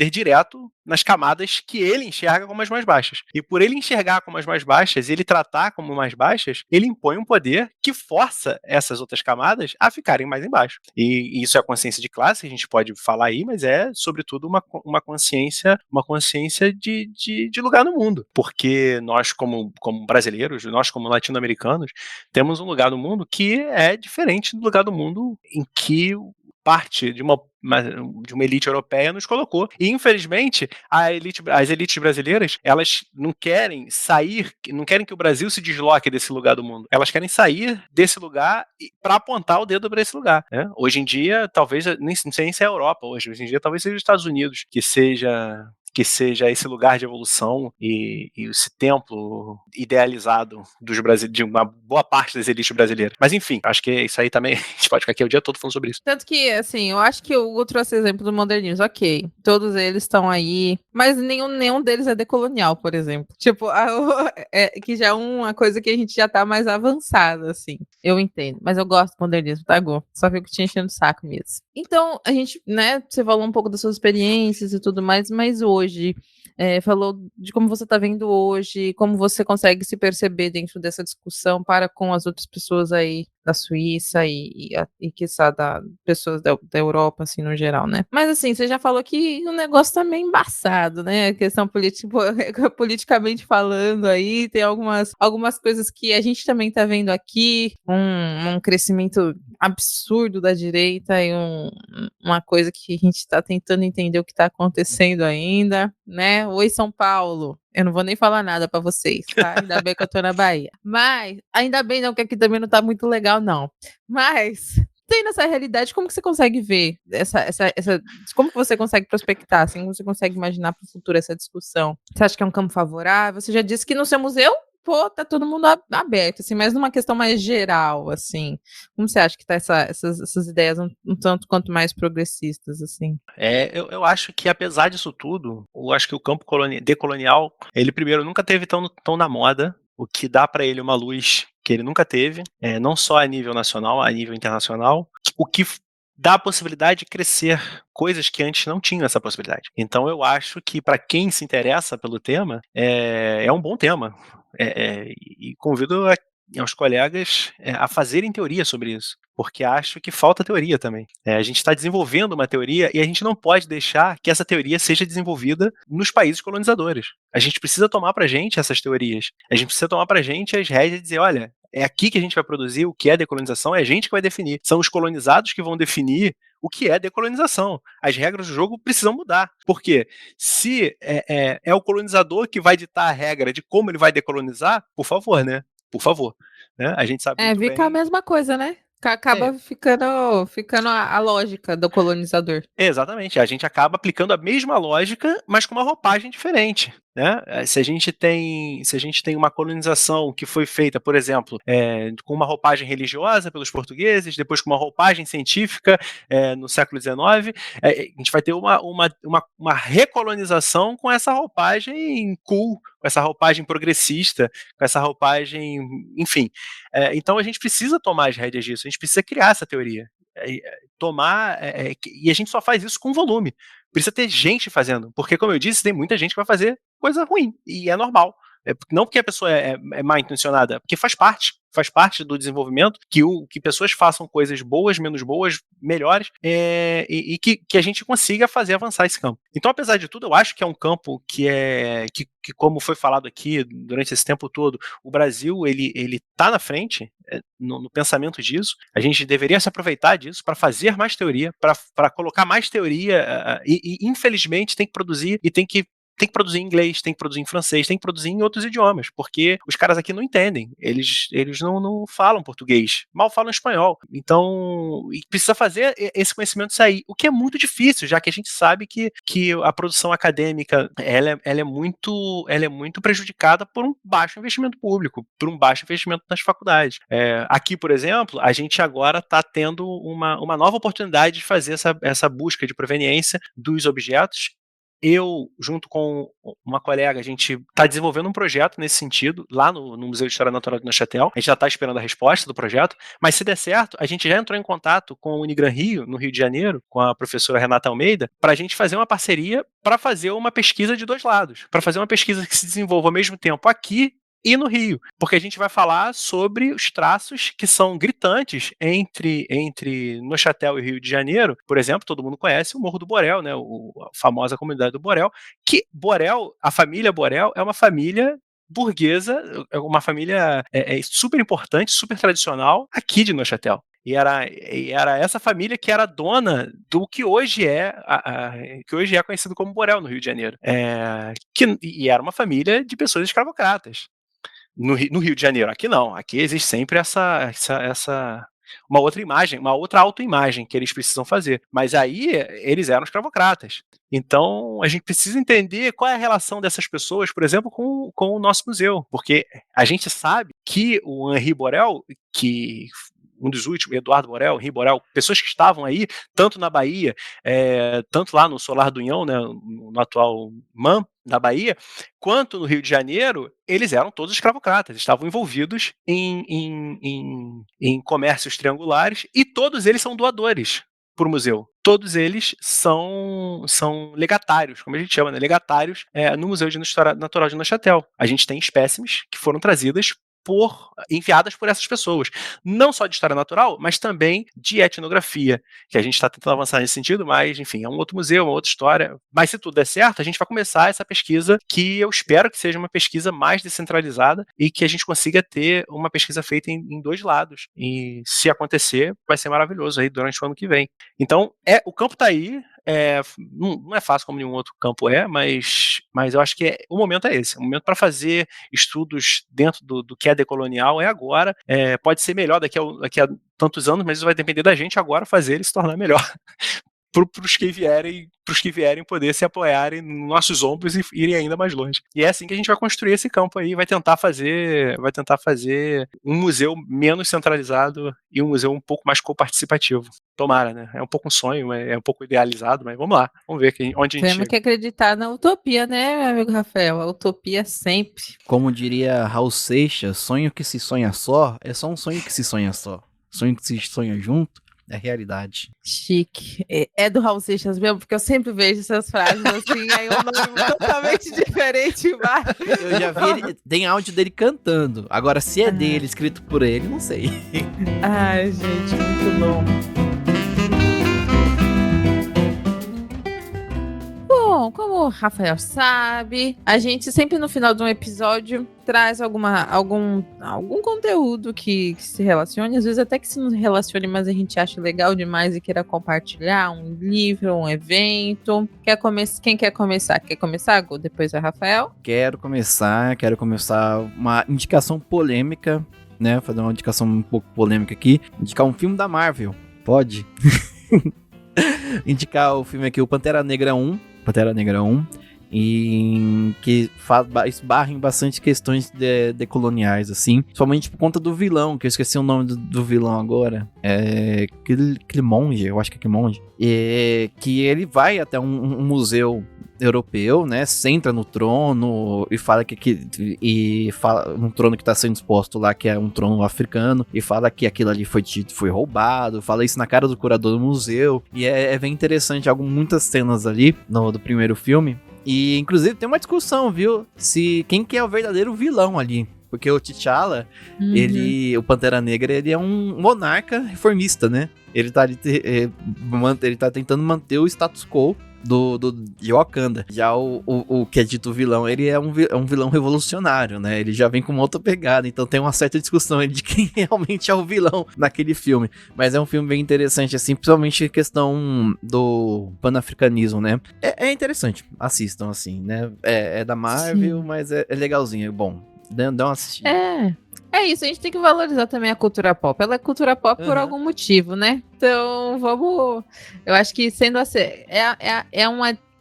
direto nas camadas que ele enxerga como as mais baixas. E por ele enxergar como as mais baixas e ele tratar como mais baixas, ele impõe um poder que força essas outras camadas a ficarem mais embaixo. E isso é a consciência de classe, a gente pode falar aí, mas é, sobretudo, uma consciência de lugar no mundo. Porque nós, como brasileiros, nós, como latino-americanos, temos um lugar no mundo que é diferente do lugar do mundo em que parte de uma elite europeia nos colocou. E, infelizmente, as elites brasileiras, elas não querem que o Brasil se desloque desse lugar do mundo. Elas querem sair desse lugar para apontar o dedo para esse lugar, né? Hoje em dia, talvez, nem sei se é a Europa hoje em dia, talvez seja os Estados Unidos que seja esse lugar de evolução e esse templo idealizado de uma boa parte das elites brasileiras. Mas enfim, acho que isso aí também, a gente pode ficar aqui o dia todo falando sobre isso. Tanto que, assim, eu acho que o Hugo trouxe exemplo do modernismo, ok, todos eles estão aí, mas nenhum deles é decolonial, por exemplo. Tipo, que já é uma coisa que a gente já tá mais avançado, assim. Eu entendo, mas eu gosto do modernismo, tá, Gu? Só fico te enchendo o saco mesmo. Então, a gente, né, você falou um pouco das suas experiências e tudo mais, mas hoje falou de como você está vendo hoje, como você consegue se perceber dentro dessa discussão para com as outras pessoas aí da Suíça e quiçá da pessoas da Europa, assim, no geral, né. Mas, assim, você já falou que o negócio tá meio embaçado, né, a questão politicamente falando aí, tem algumas coisas que a gente também tá vendo aqui, um crescimento absurdo da direita e uma coisa que a gente tá tentando entender o que tá acontecendo ainda, né. Oi, São Paulo. Eu não vou nem falar nada pra vocês, tá? Ainda bem que eu tô na Bahia. Mas ainda bem não, que aqui também não tá muito legal não. Mas, tendo essa realidade, como que você consegue ver essa como que você consegue prospectar, assim, como você consegue imaginar para o futuro essa discussão? Você acha que é um campo favorável? Você já disse que no seu museu, pô, tá todo mundo aberto, assim, mas numa questão mais geral, assim, como você acha que tá essas ideias um tanto quanto mais progressistas, assim? Eu acho que apesar disso tudo, eu acho que o campo decolonial, ele primeiro nunca teve tão na moda, o que dá para ele uma luz que ele nunca teve, não só a nível nacional, a nível internacional, o que dá a possibilidade de crescer coisas que antes não tinham essa possibilidade. Então eu acho que para quem se interessa pelo tema, é um bom tema. E convido aos colegas a fazerem teoria sobre isso, porque acho que falta teoria também. A gente está desenvolvendo uma teoria e a gente não pode deixar que essa teoria seja desenvolvida nos países colonizadores. A gente precisa tomar para a gente essas teorias. A gente precisa tomar para a gente as rédeas e dizer, olha, é aqui que a gente vai produzir o que é decolonização, é a gente que vai definir. São os colonizados que vão definir o que é decolonização. As regras do jogo precisam mudar. Por quê? Se é o colonizador que vai ditar a regra de como ele vai decolonizar, por favor, né? Por favor. Né? A gente sabe muito Fica a bem. mesma coisa, né? Acaba ficando a lógica do colonizador. Exatamente, a gente acaba aplicando a mesma lógica, mas com uma roupagem diferente. Né? Se a gente tem uma colonização que foi feita, por exemplo, com uma roupagem religiosa pelos portugueses, depois com uma roupagem científica no século XIX, a gente vai ter uma recolonização com essa roupagem cool, com essa roupagem progressista, com essa roupagem, enfim. Então a gente precisa tomar as rédeas disso, a gente precisa criar essa teoria. E a gente só faz isso com volume. Precisa ter gente fazendo, porque, como eu disse, tem muita gente que vai fazer coisa ruim, e é normal. Não porque a pessoa é mal intencionada, porque faz parte do desenvolvimento que pessoas façam coisas boas, menos boas, melhores, e que a gente consiga fazer avançar esse campo. Então, apesar de tudo, eu acho que é um campo que como foi falado aqui durante esse tempo todo, o Brasil ele está na frente no pensamento disso. A gente deveria se aproveitar disso para fazer mais teoria, para colocar mais teoria, e infelizmente tem que produzir e tem que produzir em inglês, tem que produzir em francês, tem que produzir em outros idiomas, porque os caras aqui não entendem, eles não falam português, mal falam espanhol. Então, precisa fazer esse conhecimento sair, o que é muito difícil, já que a gente sabe que a produção acadêmica ela é muito prejudicada por um baixo investimento público, por um baixo investimento nas faculdades. Aqui, por exemplo, a gente agora está tendo uma nova oportunidade de fazer essa busca de proveniência dos objetos. Eu, junto com uma colega, a gente está desenvolvendo um projeto nesse sentido, lá no Museu de História Natural de Neuchâtel. A gente já está esperando a resposta do projeto, mas se der certo, a gente já entrou em contato com o Unigran Rio, no Rio de Janeiro, com a professora Renata Almeida, para a gente fazer uma parceria para fazer uma pesquisa de dois lados, para fazer uma pesquisa que se desenvolva ao mesmo tempo aqui e no Rio, porque a gente vai falar sobre os traços que são gritantes entre Neuchâtel e Rio de Janeiro. Por exemplo, todo mundo conhece o Morro do Borel, né, a famosa comunidade do Borel, que a família Borel é uma família burguesa, é uma família super importante, super tradicional aqui de Neuchâtel. E era essa família que era dona do que hoje é conhecido como Borel, no Rio de Janeiro. E era uma família de pessoas escravocratas. No Rio de Janeiro. Aqui não. Aqui existe sempre uma outra imagem, uma outra autoimagem que eles precisam fazer. Mas aí eles eram escravocratas. Então a gente precisa entender qual é a relação dessas pessoas, por exemplo, com o nosso museu. Porque a gente sabe que o Henri Borel, que um dos últimos, Eduardo Borel, Henri Borel, pessoas que estavam aí, tanto na Bahia, tanto lá no Solar do Unhão, né, no atual MAM da Bahia, quanto no Rio de Janeiro, eles eram todos escravocratas, estavam envolvidos em comércios triangulares, e todos eles são doadores para o museu. Todos eles são legatários, como a gente chama, né? Legatários no Museu de História Natural de Neuchâtel. A gente tem espécimes que foram trazidas enviadas por essas pessoas. Não só de história natural, mas também de etnografia, que a gente está tentando avançar nesse sentido, mas, enfim, é um outro museu, uma outra história. Mas se tudo der certo, a gente vai começar essa pesquisa, que eu espero que seja uma pesquisa mais descentralizada e que a gente consiga ter uma pesquisa feita em 2 lados. E se acontecer, vai ser maravilhoso aí durante o ano que vem. Então, o campo está aí. Não é fácil como nenhum outro campo mas eu acho que o momento é esse. O momento para fazer estudos dentro do que é decolonial é agora. Pode ser melhor daqui a tantos anos, mas isso vai depender da gente agora fazer ele se tornar melhor. Para os que vierem poder se apoiarem nos nossos ombros e irem ainda mais longe. E é assim que a gente vai construir esse campo aí, vai tentar fazer um museu menos centralizado e um museu um pouco mais coparticipativo. Tomara, né? É um pouco um sonho, é um pouco idealizado, mas vamos lá, vamos ver onde a gente Temos chega. que acreditar na utopia, né, meu amigo Rafael? A utopia sempre. Como diria Raul Seixas, sonho que se sonha só é só um sonho que se sonha só. Sonho que se sonha junto é realidade. Chique. É do Raul Seixas mesmo, porque eu sempre vejo essas frases assim, aí um nome totalmente diferente embaixo. Eu já vi ele, tem áudio dele cantando. Agora, se é dele, escrito por ele, não sei. Ai, gente, muito bom. Bom, como o Rafael sabe, a gente sempre no final de um episódio traz algum conteúdo que se relacione, às vezes até que se não relacione, mas a gente acha legal demais e queira compartilhar, um livro, um evento. Quem quer começar? Quer começar, Gu? Depois é Rafael? Quero começar uma indicação polêmica, né? Fazer uma indicação um pouco polêmica aqui. Indicar um filme da Marvel. Pode? Indicar o filme aqui, o Pantera Negra 1, e que esbarra em bastante questões decoloniais, assim, somente por conta do vilão, que eu esqueci o nome do vilão agora, Killmonger, eu acho que é Killmonger, que ele vai até um museu europeu, né, senta no trono e fala fala um trono que tá sendo exposto lá, que é um trono africano, e fala que aquilo ali foi roubado, fala isso na cara do curador do museu, e é bem interessante, muitas cenas ali do primeiro filme. E, inclusive, tem uma discussão, viu? Quem que é o verdadeiro vilão ali. Porque o T'Challa, o Pantera Negra, ele é um monarca reformista, né? Ele tá tentando manter o status quo de Wakanda. Já o que é dito vilão, ele é um vilão revolucionário, né? Ele já vem com uma outra pegada, então tem uma certa discussão de quem realmente é o vilão naquele filme. Mas é um filme bem interessante, assim, principalmente a questão do panafricanismo, né? É interessante, assistam, assim, né? É da Marvel, sim, mas é legalzinho, é bom. Dá uma assistida. É isso, a gente tem que valorizar também a cultura pop. Ela é cultura pop por algum motivo, né? Então, vamos... Eu acho que sendo assim...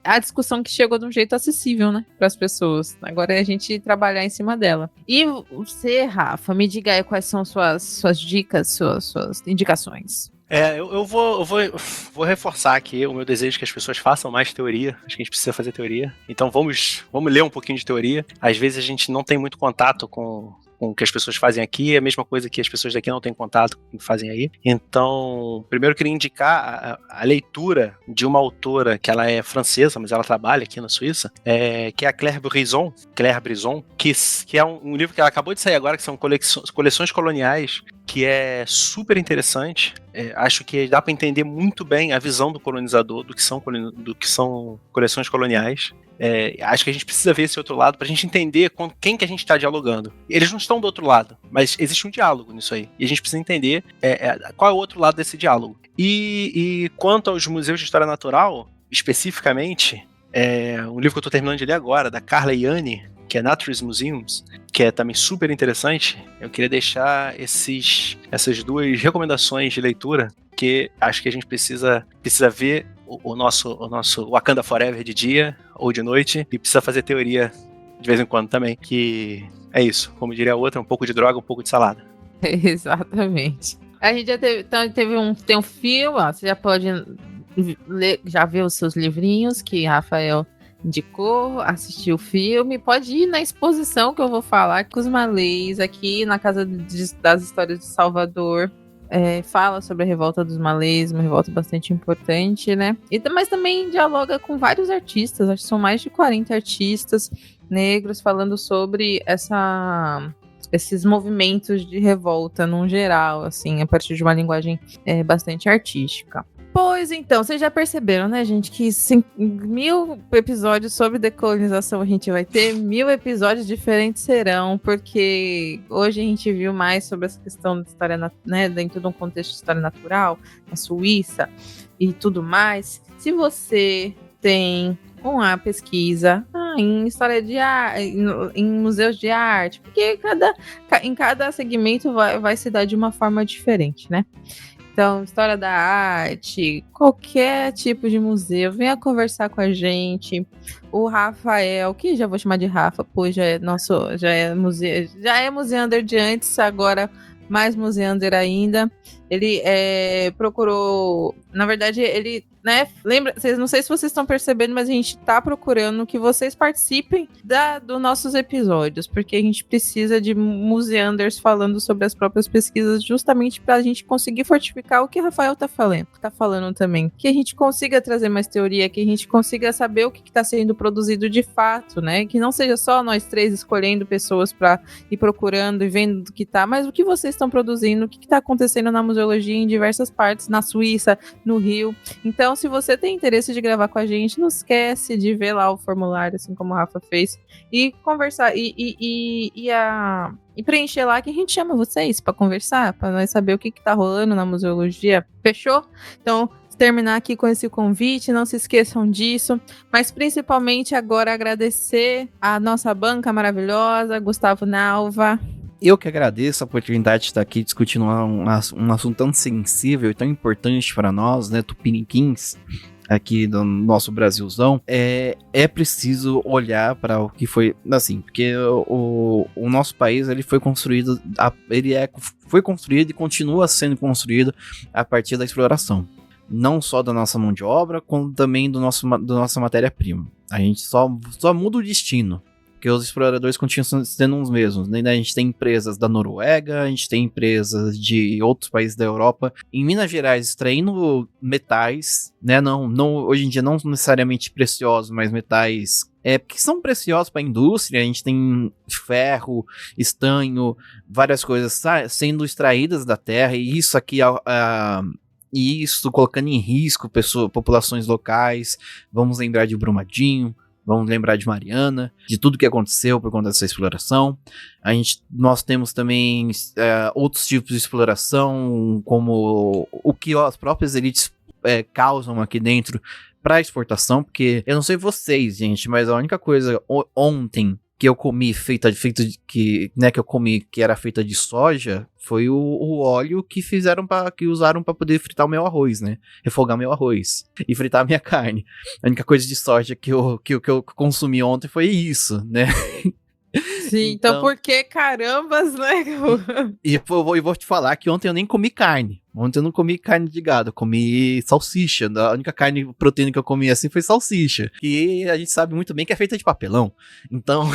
a discussão que chegou de um jeito acessível, né? Para as pessoas. Agora é a gente trabalhar em cima dela. E você, Rafa, me diga aí quais são suas dicas, suas indicações. Eu vou reforçar aqui o meu desejo que as pessoas façam mais teoria. Acho que a gente precisa fazer teoria. Então vamos ler um pouquinho de teoria. Às vezes a gente não tem muito contato com o que as pessoas fazem aqui, é a mesma coisa que as pessoas daqui não têm contato com o que fazem aí. Então, primeiro eu queria indicar a leitura de uma autora que ela é francesa, mas ela trabalha aqui na Suíça, que é a Claire Brisson, que é um livro que ela acabou de sair agora, que são coleções coloniais, que é super interessante. Acho que dá para entender muito bem a visão do colonizador do que são coleções coloniais. Acho que a gente precisa ver esse outro lado pra gente entender com quem que a gente tá dialogando. Eles não estão do outro lado, mas existe um diálogo nisso aí. E a gente precisa entender qual é o outro lado desse diálogo. E quanto aos museus de história natural, especificamente, um livro que eu tô terminando de ler agora, da Carla Yanni, que é Naturist Museums, que é também super interessante. Eu queria deixar essas duas recomendações de leitura, que acho que a gente precisa ver o nosso Wakanda Forever de dia ou de noite, e precisa fazer teoria de vez em quando também, que é isso, como diria a outra, um pouco de droga, um pouco de salada. Exatamente. A gente já tem um filme, ó, você já pode ler, já ver os seus livrinhos que Rafael indicou, assistir o filme, pode ir na exposição que eu vou falar com os malês aqui na Casa das Histórias de Salvador. Fala sobre a revolta dos malês, uma revolta bastante importante, né? Mas também dialoga com vários artistas, acho que são mais de 40 artistas negros falando sobre esses movimentos de revolta num geral, assim, a partir de uma linguagem bastante artística. Pois então, vocês já perceberam, né, gente, que 1000 episódios sobre decolonização a gente vai ter, 1000 episódios diferentes serão, porque hoje a gente viu mais sobre essa questão de história, né, dentro de um contexto de história natural, na Suíça e tudo mais. Se você tem uma pesquisa em história de arte, em museus de arte, porque em cada segmento vai se dar de uma forma diferente, né? Então, história da arte, qualquer tipo de museu, venha conversar com a gente. O Rafael, que já vou chamar de Rafa, pois já é museander de antes, agora mais museander ainda. Ele procurou, na verdade, ele, né, lembra, não sei se vocês estão percebendo, mas a gente está procurando que vocês participem dos nossos episódios, porque a gente precisa de museanders falando sobre as próprias pesquisas, justamente para a gente conseguir fortificar o que o Rafael está falando também, que a gente consiga trazer mais teoria, que a gente consiga saber o que está sendo produzido de fato, né, que não seja só nós três escolhendo pessoas para ir procurando e vendo do que tá, mas o que vocês estão produzindo, o que está acontecendo na museologia em diversas partes, na Suíça, no Rio. Então, se você tem interesse de gravar com a gente, não esquece de ver lá o formulário, assim como o Rafa fez, e conversar, e preencher lá, que a gente chama vocês para conversar, para nós saber o que tá rolando na museologia. Fechou? Então, terminar aqui com esse convite, não se esqueçam disso, mas principalmente agora agradecer a nossa banca maravilhosa, Gustavo Nalva. Eu que agradeço a oportunidade de estar aqui discutindo um assunto tão sensível e tão importante para nós, né, tupiniquins, aqui do nosso Brasilzão. É preciso olhar para o que foi, assim, porque o nosso país, ele foi construído, foi construído e continua sendo construído a partir da exploração. Não só da nossa mão de obra, como também da nossa matéria-prima. A gente só muda o destino, porque os exploradores continuam sendo os mesmos, né? A gente tem empresas da Noruega, a gente tem empresas de outros países da Europa, em Minas Gerais, extraindo metais, né? Não, hoje em dia não necessariamente preciosos, mas metais que são preciosos para a indústria. A gente tem ferro, estanho, várias coisas sendo extraídas da terra, e isso aqui e isso colocando em risco populações locais. Vamos lembrar de Brumadinho, vamos lembrar de Mariana, de tudo que aconteceu por conta dessa exploração. Nós temos também outros tipos de exploração, como o que as próprias elites causam aqui dentro para exportação, porque eu não sei vocês, gente, mas a única coisa ontem que eu comi que era feita de soja, foi o óleo que usaram para poder fritar o meu arroz, né? Refogar meu arroz e fritar a minha carne. A única coisa de soja que eu consumi ontem foi isso, né? Sim, então por que carambas, né? E eu vou te falar que ontem eu nem comi carne. Ontem eu não comi carne de gado, eu comi salsicha. A única carne proteína que eu comi assim foi salsicha. E a gente sabe muito bem que é feita de papelão. Então.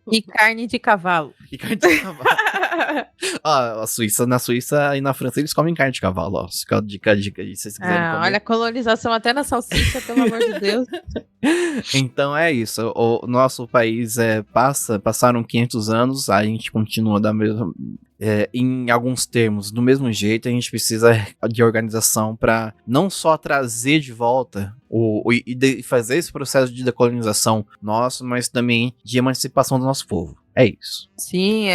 E carne de cavalo. Na Suíça e na França eles comem carne de cavalo, ó. Se vocês quiserem comer. Olha a colonização até na salsicha, pelo amor de Deus. Então é isso. O nosso país passaram 500 anos, a gente continua da mesma. Em alguns termos, do mesmo jeito. A gente precisa de organização para não só trazer de volta e fazer esse processo de decolonização nosso, mas também de emancipação do nosso povo. É isso. Sim,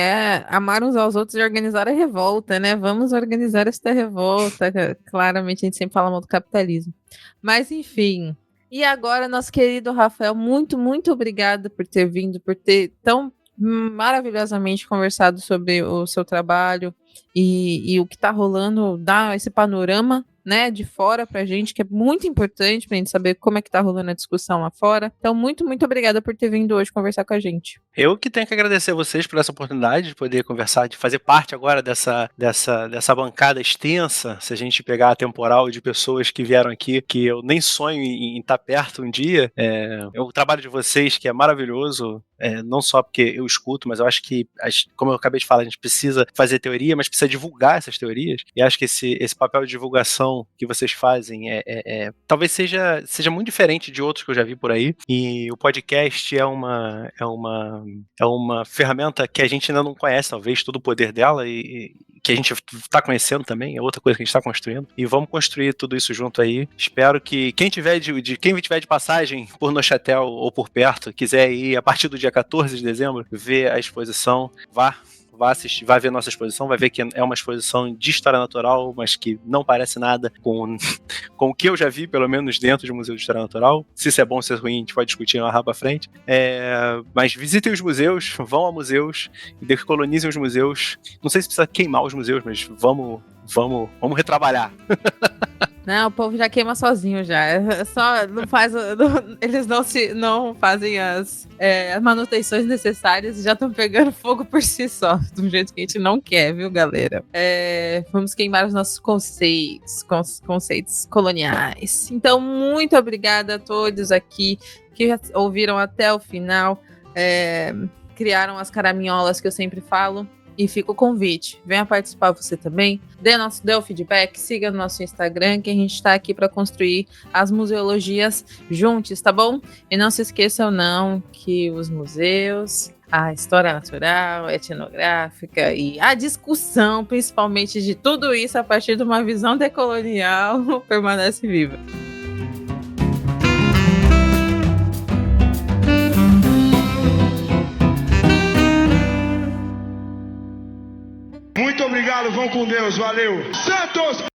amar uns aos outros e organizar a revolta, né? Vamos organizar esta revolta. Claramente a gente sempre fala mal do capitalismo. Mas enfim. E agora, nosso querido Rafael, muito, muito obrigada por ter vindo, por ter tão maravilhosamente conversado sobre o seu trabalho e o que tá rolando, dar esse panorama, né, de fora pra gente, que é muito importante pra gente saber como é que tá rolando a discussão lá fora. Então, muito, muito obrigada por ter vindo hoje conversar com a gente. Eu que tenho que agradecer a vocês por essa oportunidade de poder conversar, de fazer parte agora dessa bancada extensa. Se a gente pegar a temporal de pessoas que vieram aqui, que eu nem sonho em estar perto um dia, o trabalho de vocês, que é maravilhoso, não só porque eu escuto, mas eu acho que, como eu acabei de falar, a gente precisa fazer teoria, mas precisa divulgar essas teorias, e acho que esse papel de divulgação que vocês fazem talvez seja muito diferente de outros que eu já vi por aí, e o podcast é uma uma ferramenta que a gente ainda não conhece, talvez, todo o poder dela e que a gente está conhecendo também, é outra coisa que a gente está construindo. E vamos construir tudo isso junto aí. Espero que quem tiver de passagem por Neuchâtel ou por perto, quiser ir a partir do dia 14 de dezembro, ver a exposição, vá assistir, vai ver nossa exposição, vai ver que é uma exposição de história natural, mas que não parece nada com o que eu já vi, pelo menos dentro de Museu de História Natural. Se isso é bom, se é ruim, a gente pode discutir lá pra frente. Mas visitem os museus, vão a museus, decolonizem os museus. Não sei se precisa queimar os museus, mas vamos retrabalhar. Não, o povo já queima sozinho já. É só não faz, eles não fazem as manutenções necessárias e já estão pegando fogo por si só, do jeito que a gente não quer, viu, galera? Vamos queimar os nossos conceitos coloniais. Então, muito obrigada a todos aqui que já ouviram até o final, criaram as caraminholas que eu sempre falo. E fica o convite, venha participar você também, dê o feedback, siga no nosso Instagram, que a gente está aqui para construir as museologias juntos, tá bom? E não se esqueçam não que os museus, a história natural, etnográfica e a discussão, principalmente de tudo isso a partir de uma visão decolonial, permanece viva. Muito obrigado, vão com Deus, valeu. Santos!